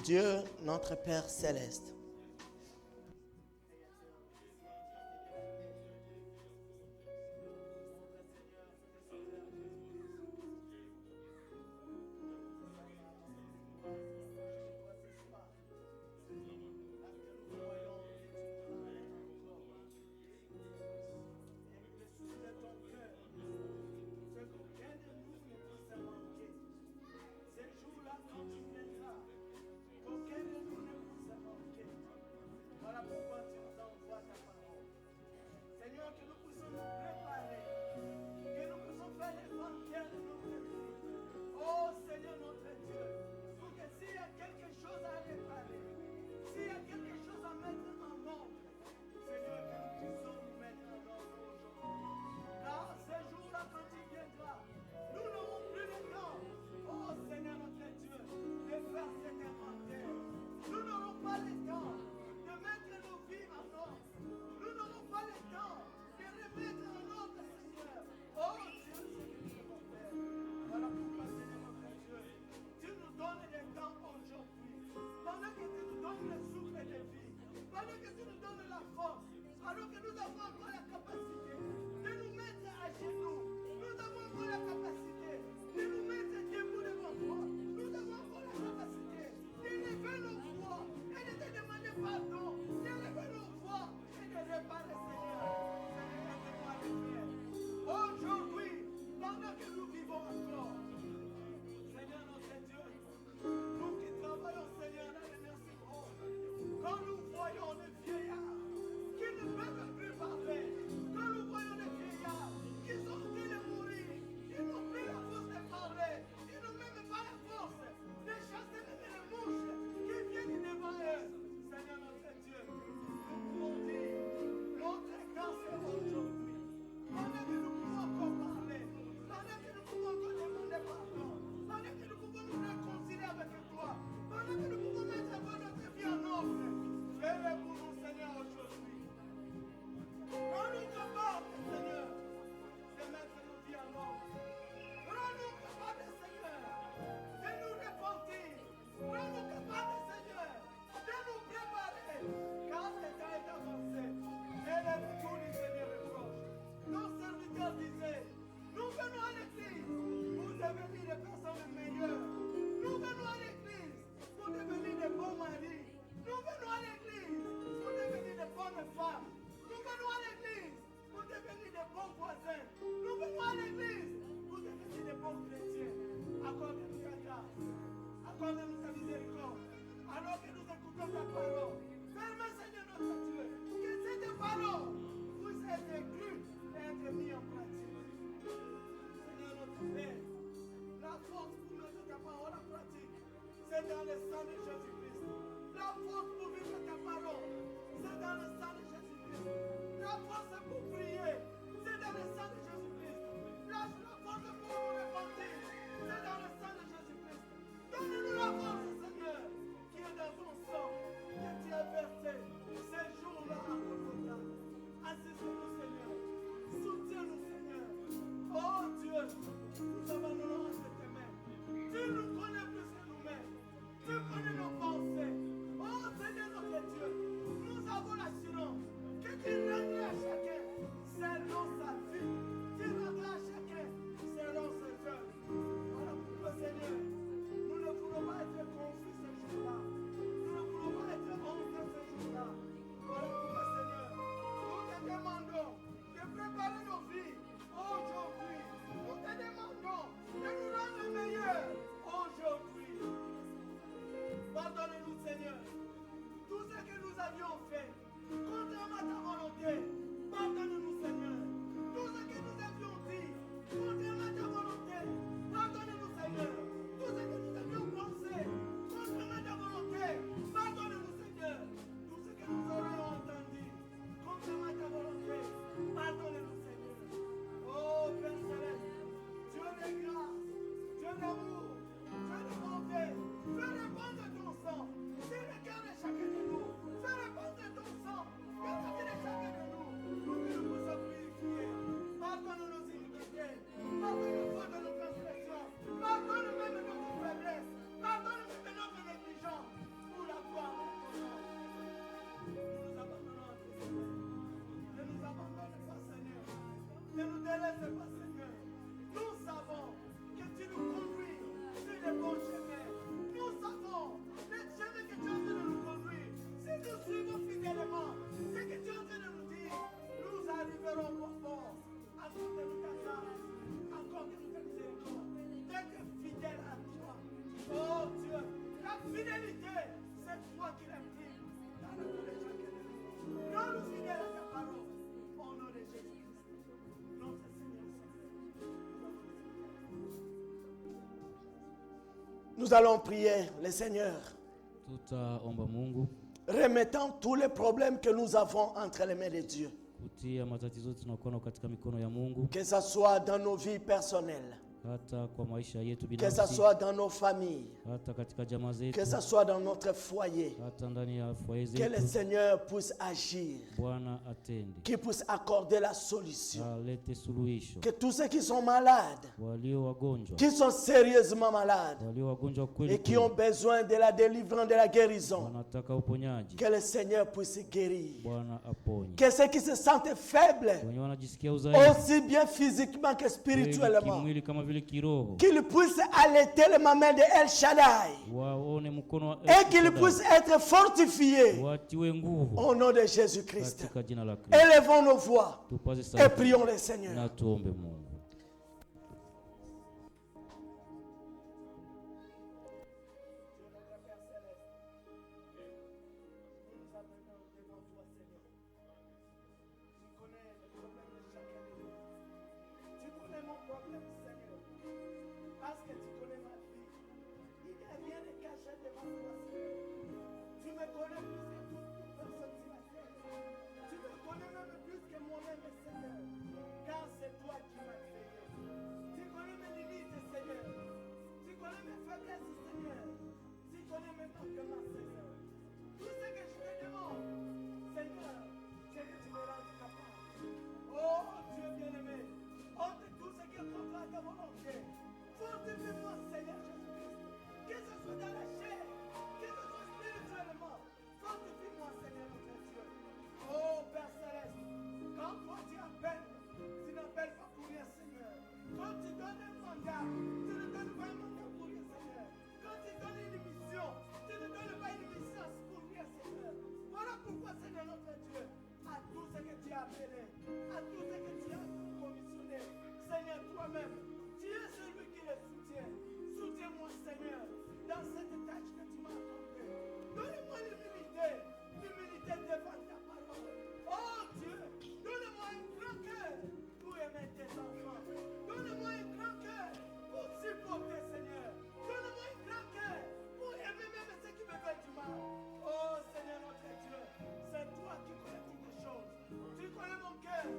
Dieu, notre Père céleste, Accorde-nous ta miséricorde. Alors que nous écoutons ta parole, permets, Seigneur notre Dieu, que cette parole puisse être crue et être mise en pratique. Seigneur notre Père, la force pour mettre ta parole en pratique, c'est dans le sang de Jésus-Christ. La force pour vivre ta parole, c'est dans le sang de Jésus-Christ. La force pour prier, c'est dans le sang de Jésus-Christ. La force pour nous repentir, c'est dans le sang de Jésus-Christ. Donne-nous la force, Seigneur, qui est dans ton sang, que tu as versé ces jours-là à Golgotha. Assiste-nous, Seigneur. Soutiens-nous, Seigneur. Oh Dieu, nous abandonnons entre tes mains. Tu nous connais plus que nous-mêmes. Tu connais nos pensées. Oh Seigneur notre Dieu, nous avons l'assurance que tu règnes à chacun Ne nous délaisse pas, Seigneur. Nous savons que tu nous conduis sur les bons chemins. Nous savons les chemins que tu es en train de nous conduire. Si nous suivons fidèlement ce que tu es en train de nous dire, nous arriverons au fort. Encore de ta grâce, encore de ta miséricorde, d'être fidèle à toi. Oh Dieu, la fidélité, c'est toi qui l'imprimes dans la vie de chacun de nous. Rends-nous fidèles à ta parole. Au nom de Jésus-Christ, notre Seigneur. Nous allons prier le Seigneur. Tutaomba Mungu. Remettons tous les problèmes que nous avons entre les mains de Dieu. Kutia matatizo tunakuwa katika mikono ya Mungu. Que ça soit dans nos vies personnelles. Hata kwa maisha yetu Que binafsi. ça soit dans nos familles. Hata katika jamaa zetu. Que ça soit dans notre foyer. Hata ndani ya foyer zetu. Que le Seigneur puisse agir. Bwana atende. Qu'il puisse accorder la solution. Alete suluhisho. Que tous ceux qui sont malades. Walio wagonjwa. Qui sont sérieusement malades. Walio wagonjwa kweli. Et qui ont besoin de la délivrance, de la guérison. Wanataka uponyaji. Que le Seigneur puisse guérir. Bwana aponye. Que ceux qui se sentent faibles. Wanajisikia udhaifu. Aussi bien physiquement que spirituellement. Kimwili kama vile kiroho. Qu'il puisse allaiter le maman de El Shaddai. Et qu'il puisse être fortifié. Au nom de Jésus-Christ. Élevons nos voix et prions le Seigneur. Parce que tu connais ma vie. Il n'y a rien de caché devant toi, Seigneur. Tu me connais plus que toute personne sur la terre. Tu me connais même plus que moi-même, Seigneur. Car c'est toi qui m'as créé. Tu connais mes limites, Seigneur. Tu connais mes faiblesses, Seigneur. Tu connais mes manquements, Seigneur. Tout ce que je te demande, Seigneur, c'est que tu me rendes capable. Oh Dieu bien-aimé, honte tout ce qui est contre ta volonté. Fortifie-moi, Seigneur Jésus-Christ. Que ce soit dans la chair, que ce soit spirituellement. Fortifie-moi, Seigneur notre Dieu. Oh Père Céleste, quand toi tu appelles, tu n'appelles pas pour rien, Seigneur. Quand tu donnes un mandat, tu ne donnes pas un mandat pour rien, Seigneur. Quand tu donnes une mission, tu ne donnes pas une mission pour rien, Seigneur. Voilà pourquoi, Seigneur notre Dieu, à tout ce que tu as appelé, à tout ce que tu as commissionné, Seigneur toi-même, tu es celui qui les soutient. Soutiens-moi, Seigneur, dans cette tâche que tu m'as accordée. Donne-moi l'humilité devant ta parole. Oh Dieu, donne-moi un grand cœur pour aimer tes enfants. Donne-moi un grand cœur pour supporter, Seigneur. Donne-moi un grand cœur pour aimer même ceux qui me veulent du mal. Oh Seigneur notre Dieu, c'est toi qui connais toutes les choses. Tu connais mon cœur,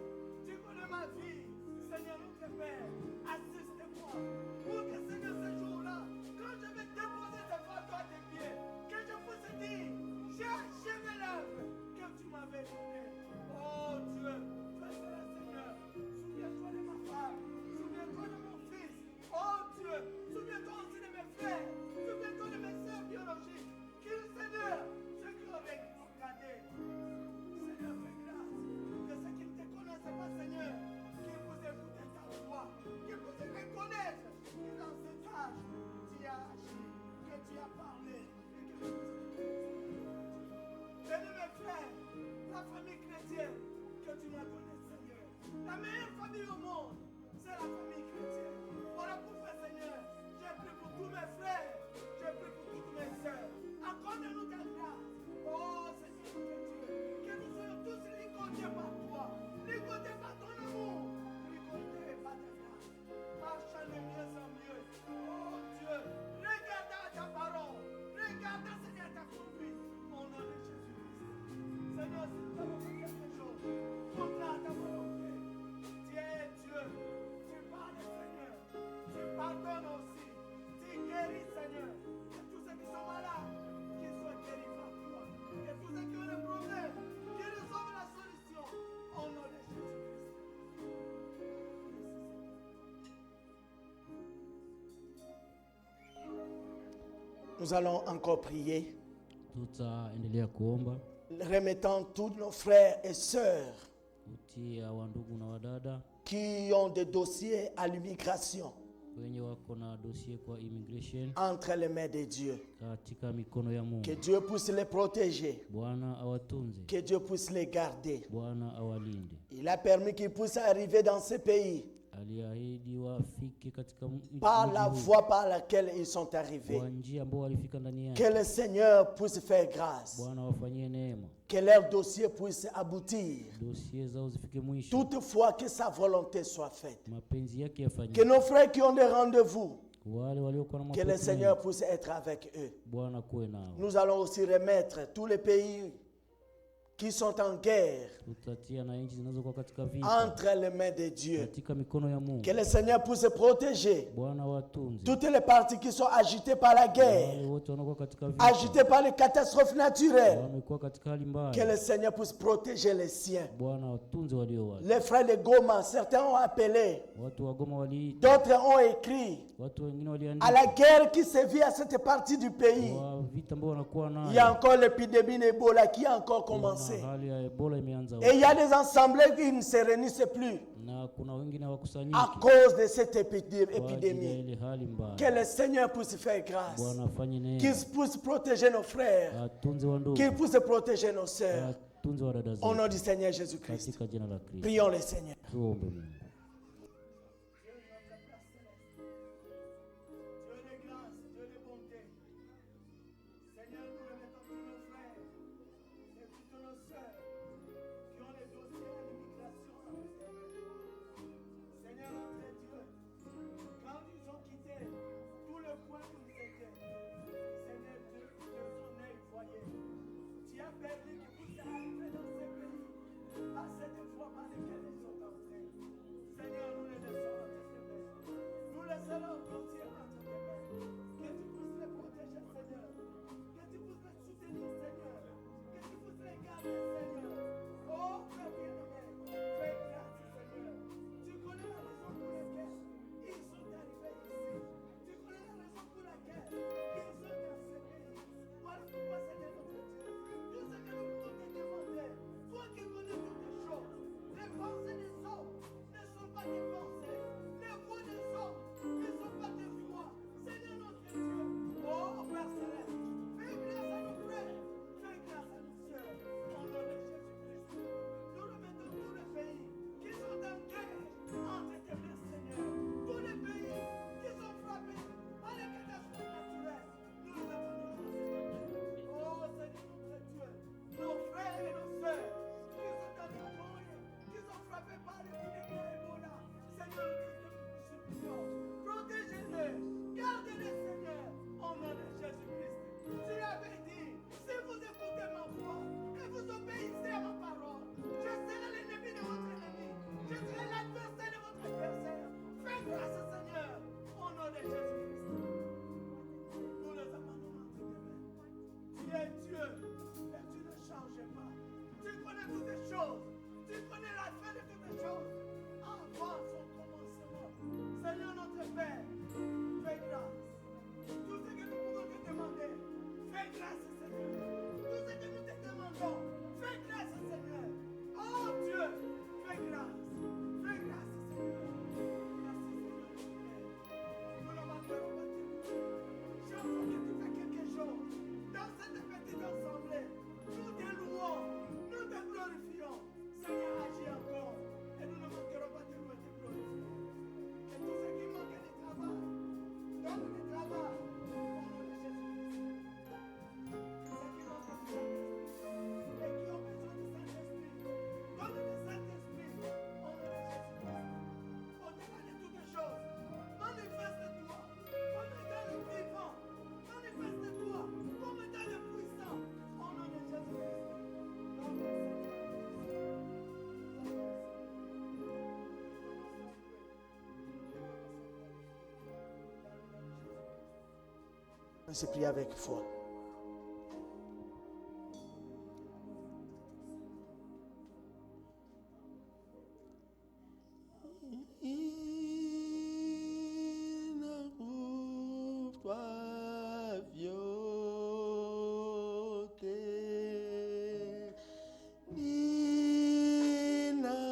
tu connais ma vie. Seigneur notre Père, assiste-moi pour que Seigneur ce jour-là, quand je vais déposer devant toi tes pieds, que je puisse dire, j'ai achevé l'œuvre que tu m'avais donnée. Oh Dieu, fais cela Seigneur. Souviens-toi de ma femme, souviens-toi de mon fils. Oh Dieu, souviens-toi aussi de mes frères, souviens-toi de mes sœurs biologiques. Que le Seigneur, ceux qui auraient regardé, Seigneur, fais grâce. Que ceux qui ne te connaissent pas, Seigneur, qu'ils puissent écouter ta voix, qu'ils puissent reconnaître que dans cette âge, tu as agi, que tu as parlé et que tu as bénis mes frères, la famille chrétienne que tu m'as donnée, Seigneur. La meilleure famille au monde, c'est la famille chrétienne. Voilà pourquoi, Seigneur, j'ai pris pour tous mes frères, j'ai pris pour toutes mes sœurs. Accorde-nous ta grâce. Oh Seigneur notre Dieu, que nous soyons tous ligotés par toi, ligotés par ton amour, ligotés par ta grâce. Marchons de mieux en mieux. Oh Dieu, regarde ta parole, regarde Seigneur ta conduite. Au nom de Jésus-Christ. Seigneur, si nous avons fait quelque chose, contraire à ta volonté, tu es Dieu, tu parles Seigneur, tu pardonnes aussi, tu guéris Seigneur. Que tous ceux qui sont malades, qu'ils soient guéris par toi. Que tous ceux qui ont des problèmes, qu'ils reçoivent la solution. Au nom de Jésus-Christ. Nous allons encore prier. Tutaendelea kuomba. Remettons tous nos frères et sœurs qui ont des dossiers à l'immigration entre les mains de Dieu. Que Dieu puisse les protéger. Que Dieu puisse les garder. Il a permis qu'ils puissent arriver dans ce pays par la voie par laquelle ils sont arrivés. Que le Seigneur puisse faire grâce. Que leur dossier puisse aboutir. Toutefois que sa volonté soit faite. Que nos frères qui ont des rendez-vous, que le Seigneur puisse être avec eux. Nous allons aussi remettre tous les pays qui sont en guerre entre les mains de Dieu. Que le Seigneur puisse protéger toutes les parties qui sont agitées par la guerre, agitées par les catastrophes naturelles. Que le Seigneur puisse protéger les siens. Les frères de Goma, certains ont appelé, d'autres ont écrit à la guerre qui sévit à cette partie du pays. Il y a encore l'épidémie d'Ebola qui a encore commencé. Et il y a des assemblées qui ne se réunissent plus à cause de cette épidémie. Que le Seigneur puisse faire grâce, qu'il puisse protéger nos frères, qu'il puisse protéger nos sœurs. Au nom du Seigneur Jésus-Christ, prions le Seigneur. On se prie avec foi. Nina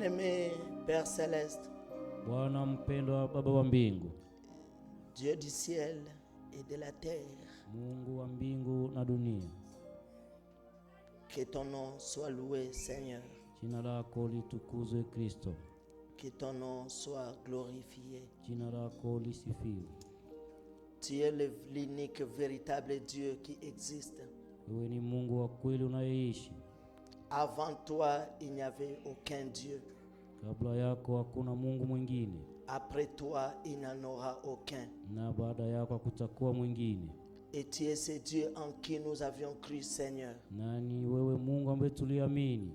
Bien-aimé Père Céleste, Bwana mpendwa Baba wa mbingu, Dieu du ciel et de la terre, Mungu wa mbingu na dunia, que ton nom soit loué, Seigneur. jina lako litukuzwe Kristo, Que ton nom soit glorifié. jina lako lisifiwe. Tu es l'unique véritable Dieu qui existe. Wewe ni Mungu wa kweli unayeishi. Avant toi, il n'y avait aucun Dieu. Kabla yako hakuna Mungu mwingine, Après toi, il n'y en aura aucun. na baada yako hakutakuwa mwingine. Et tu es ce Dieu en qui nous avions cru, Seigneur. Nani wewe Mungu ambaye tuliamini.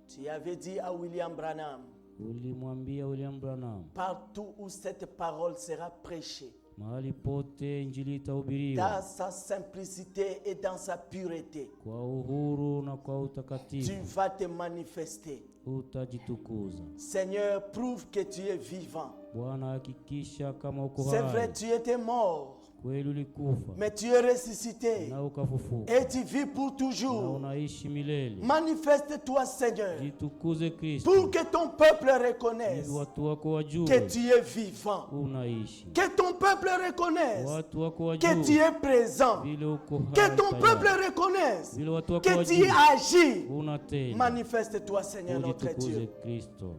Tu avais dit à William Branham, Ulimwambia William Branham, partout où cette parole sera prêchée, mahali pote injili itahubiriwa dans sa simplicité et dans sa pureté, kwa uhuru na kwa tu utakatifu, vas te manifester. utajitukuza. Seigneur, prouve que tu es vivant. Bwana, hakikisha kama uko C'est vrai, hai. tu étais mort, Kweli ulikufa mais tu es ressuscité na ukafufuka et tu vis pour na toujours. unaishi milele. Manifeste-toi, Seigneur, Jitukuze Kristo pour que ton peuple ili reconnaisse watu wako que wajue tu es vivant. unaishi, Que ton peuple reconnaisse watu wako que tu wajue es présent. vile uko hai Que ton peuple tayari. reconnaisse Vile watu wako que tu wajue agis. unatenda. Manifeste-toi, Seigneur notre Ujitukuze Dieu. Kristo.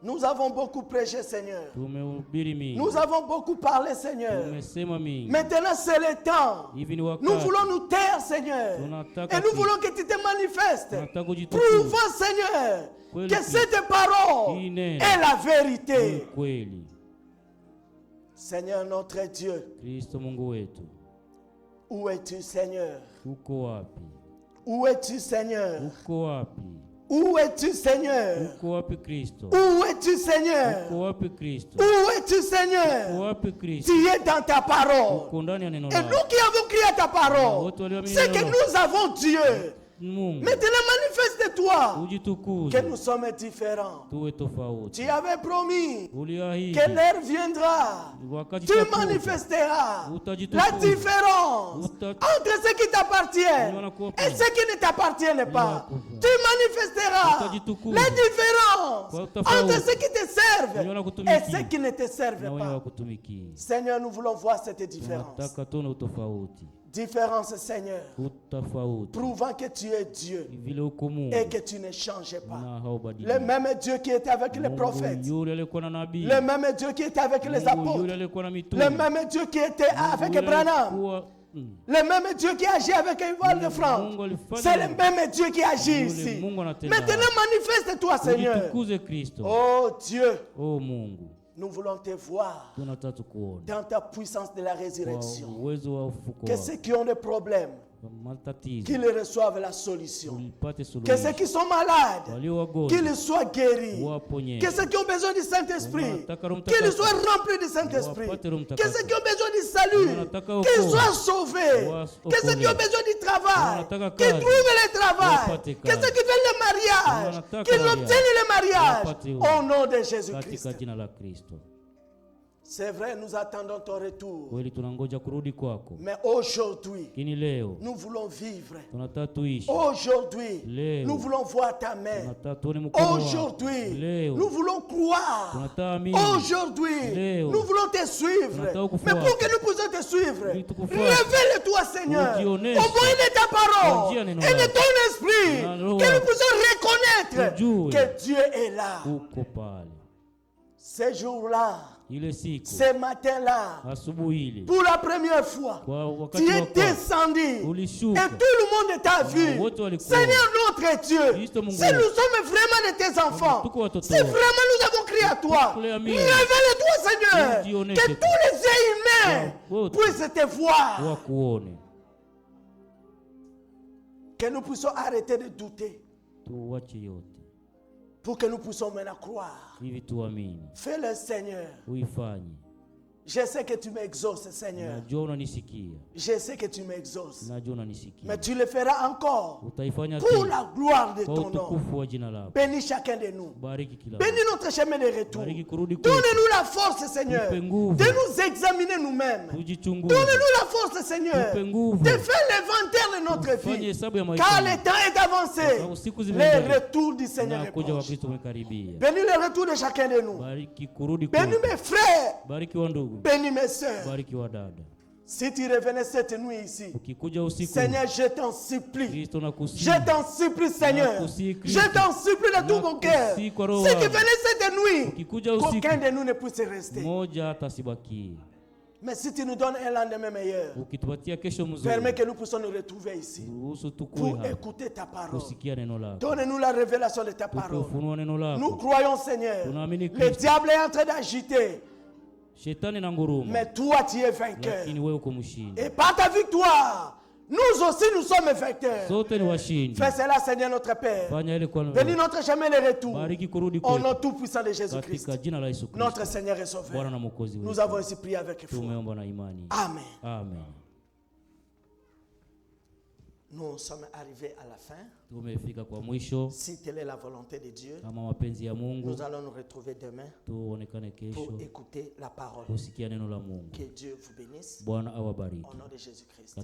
Nous avons beaucoup prêché, Seigneur. Tumehubiri mingi, Nous avons beaucoup parlé, Seigneur. tumesema mingi. Maintenant, c'est le temps. Hivi ni Nous wakati voulons nous taire, Seigneur. tunataka Et nous voulons que tu te manifestes. tunataka kujitukuza. Prouvons, Seigneur, Kweli que cette parole hii neno est la ni vérité. kweli. Seigneur notre Dieu, Kristo Mungu wetu, où es-tu, Seigneur? uko wapi? Où es-tu, Seigneur? Uko wapi? Où es-tu, Seigneur? Uko wapi Kristo? Où es-tu, Seigneur? Uko wapi Kristo? Où es-tu, Uko Seigneur? wapi Kristo? Tu es dans ta parole. Uko ndani ya neno Et lako. nous qui avons crié à ta parole, Wote walioamini c'est que neno nous avons Dieu. Mungu, Maintenant, manifeste-toi ujitukuze, que nous sommes différents. tuwe tofauti. Tu avais promis Uliahidi que l'heure viendra. wakati Tu utakuja, manifesteras utajitukuza. la différence Uta- entre ce qui t'appartient Wanakuwa et ce qui ne t'appartient pas. Wanakuwa. Tu manifesteras Utajitukuza. la différence Kwa utofauti. entre ce qui te servent Wenye et wanakutumikia. ce qui ne te na servent wenye pas. wakutumikia. Seigneur, nous voulons voir cette différence. Tunataka tuone utofauti, Différence, Seigneur, utofauti prouvant que tu es Dieu vile uko Mungu et que tu ne changes pas. na haubadiliki. Le même Dieu qui était avec les Mungu prophètes, yule alikuwa na nabii, le même Dieu qui était avec les Mungu yule apôtres, alikuwa na mitume, le même Dieu qui était avec Yule Branham, alikuwa- le même Dieu qui agit avec Ival de France, Mungu alifanya c'est le même Dieu qui agit Yule ici. Mungu anatenda. Maintenant, manifeste-toi, Seigneur. Ujitukuze Kristo. Oh Dieu, O Mungu, nous voulons te voir tunataka tukuone dans ta puissance de la kwa résurrection. uwezo wa ufufuko Que wako. ceux qui ont des problèmes, Kwa matatizo qu'ils reçoivent la solution. ulipate Que ceux suluhisho, qui sont malades, walio wagonjwa qu'ils soient guéris. waponye, Que ceux qui ont besoin du Saint-Esprit, Wanataka Roho qu'ils Mtakatifu. soient remplis du Saint-Esprit. Wapate Roho Que Mtakatifu. ceux qui ont besoin du salut, Wanataka qu'ils wokovu. soient sauvés. Que ceux qui ont besoin du travail, Wanataka qu'ils kazi. trouvent le travail. Wapate Que kazi. ceux qui veulent le mariage, Wanataka qu'ils mariage. obtiennent le mariage. Wapate Au nom de katika Jésus-Christ. jina la Kristo. C'est vrai, nous attendons ton retour. Kweli tunangoja kurudi kwako, Mais aujourd'hui, lakini leo nous voulons vivre. tunataka tuishi, Aujourd'hui, Leo. nous voulons voir ta main. tunataka tuone mkono wako. Aujourd'hui, Leo nous voulons croire. tunataka amini. Aujourd'hui, Leo. nous voulons te suivre. Tunataka Mais kufuata. pour que nous puissions te suivre, Ili tukufuate. révèle-toi, Seigneur, au Ujionyeshe. moyen de ta parole Kwa njia ya neno et de lako. ton esprit, Na roho que nous yako. puissions reconnaître Tujue. que Dieu est là. Uko pale Ce jour-là, ile siku, ce matin-là, asubuhi ile, pour la première fois, kwa tu wakati es wa kwanza descendu et ulishuka. tout le monde t'a vu. wote walikuwa. Seigneur notre Dieu, Kristo Mungu si wetu. nous sommes vraiment de tes enfants, Tuko watoto si wako. vraiment nous avons crié à toi, Tukuleamini. révèle-toi Seigneur, Ujionyeshe que tu. tous les yeux humains Wote. puissent te voir, wakuone, que nous puissions arrêter de douter, tuwache yote pour que nous puissions maintenant croire. hivi tuamini, Fais-le Seigneur, uifanye Je sais que tu m'exauces, Seigneur. Je sais que tu m'exauces. Mais tu le feras encore pour la gloire de ton nom. Bénis chacun de nous. Bénis notre chemin de retour. Donne-nous la force, Seigneur, de nous examiner nous-mêmes. Donne-nous la force, Seigneur, de faire l'inventaire de notre vie. Car le temps est avancé. Le retour du Seigneur est proche. Bénis le retour de chacun de nous. Bénis mes frères. Bénis mes sœurs. Si tu revenais cette nuit ici, Seigneur, je t'en supplie. Je t'en supplie, Seigneur. Je t'en supplie de tout mon cœur. Si tu venais cette nuit, qu'aucun de nous ne puisse rester. Mais si tu nous donnes un lendemain meilleur, permets que nous puissions nous retrouver ici pour écouter ta parole. Donne-nous la révélation de ta parole. Nous croyons, Seigneur, le diable est en train d'agiter. Mais toi, tu es vainqueur. Et par ta victoire, nous aussi, nous sommes vainqueurs. Fais cela, Seigneur notre Père. Bénis notre chemin de retour. Au nom tout-puissant de Jésus-Christ, notre Seigneur et Sauveur. Nous avons ainsi prié avec foi. Amen. Amen. Nous sommes arrivés à la fin. Si telle est la volonté de Dieu, nous allons nous retrouver demain pour écouter la parole. Que Dieu vous bénisse. Au nom de Jésus-Christ.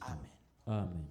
Amen. Amen.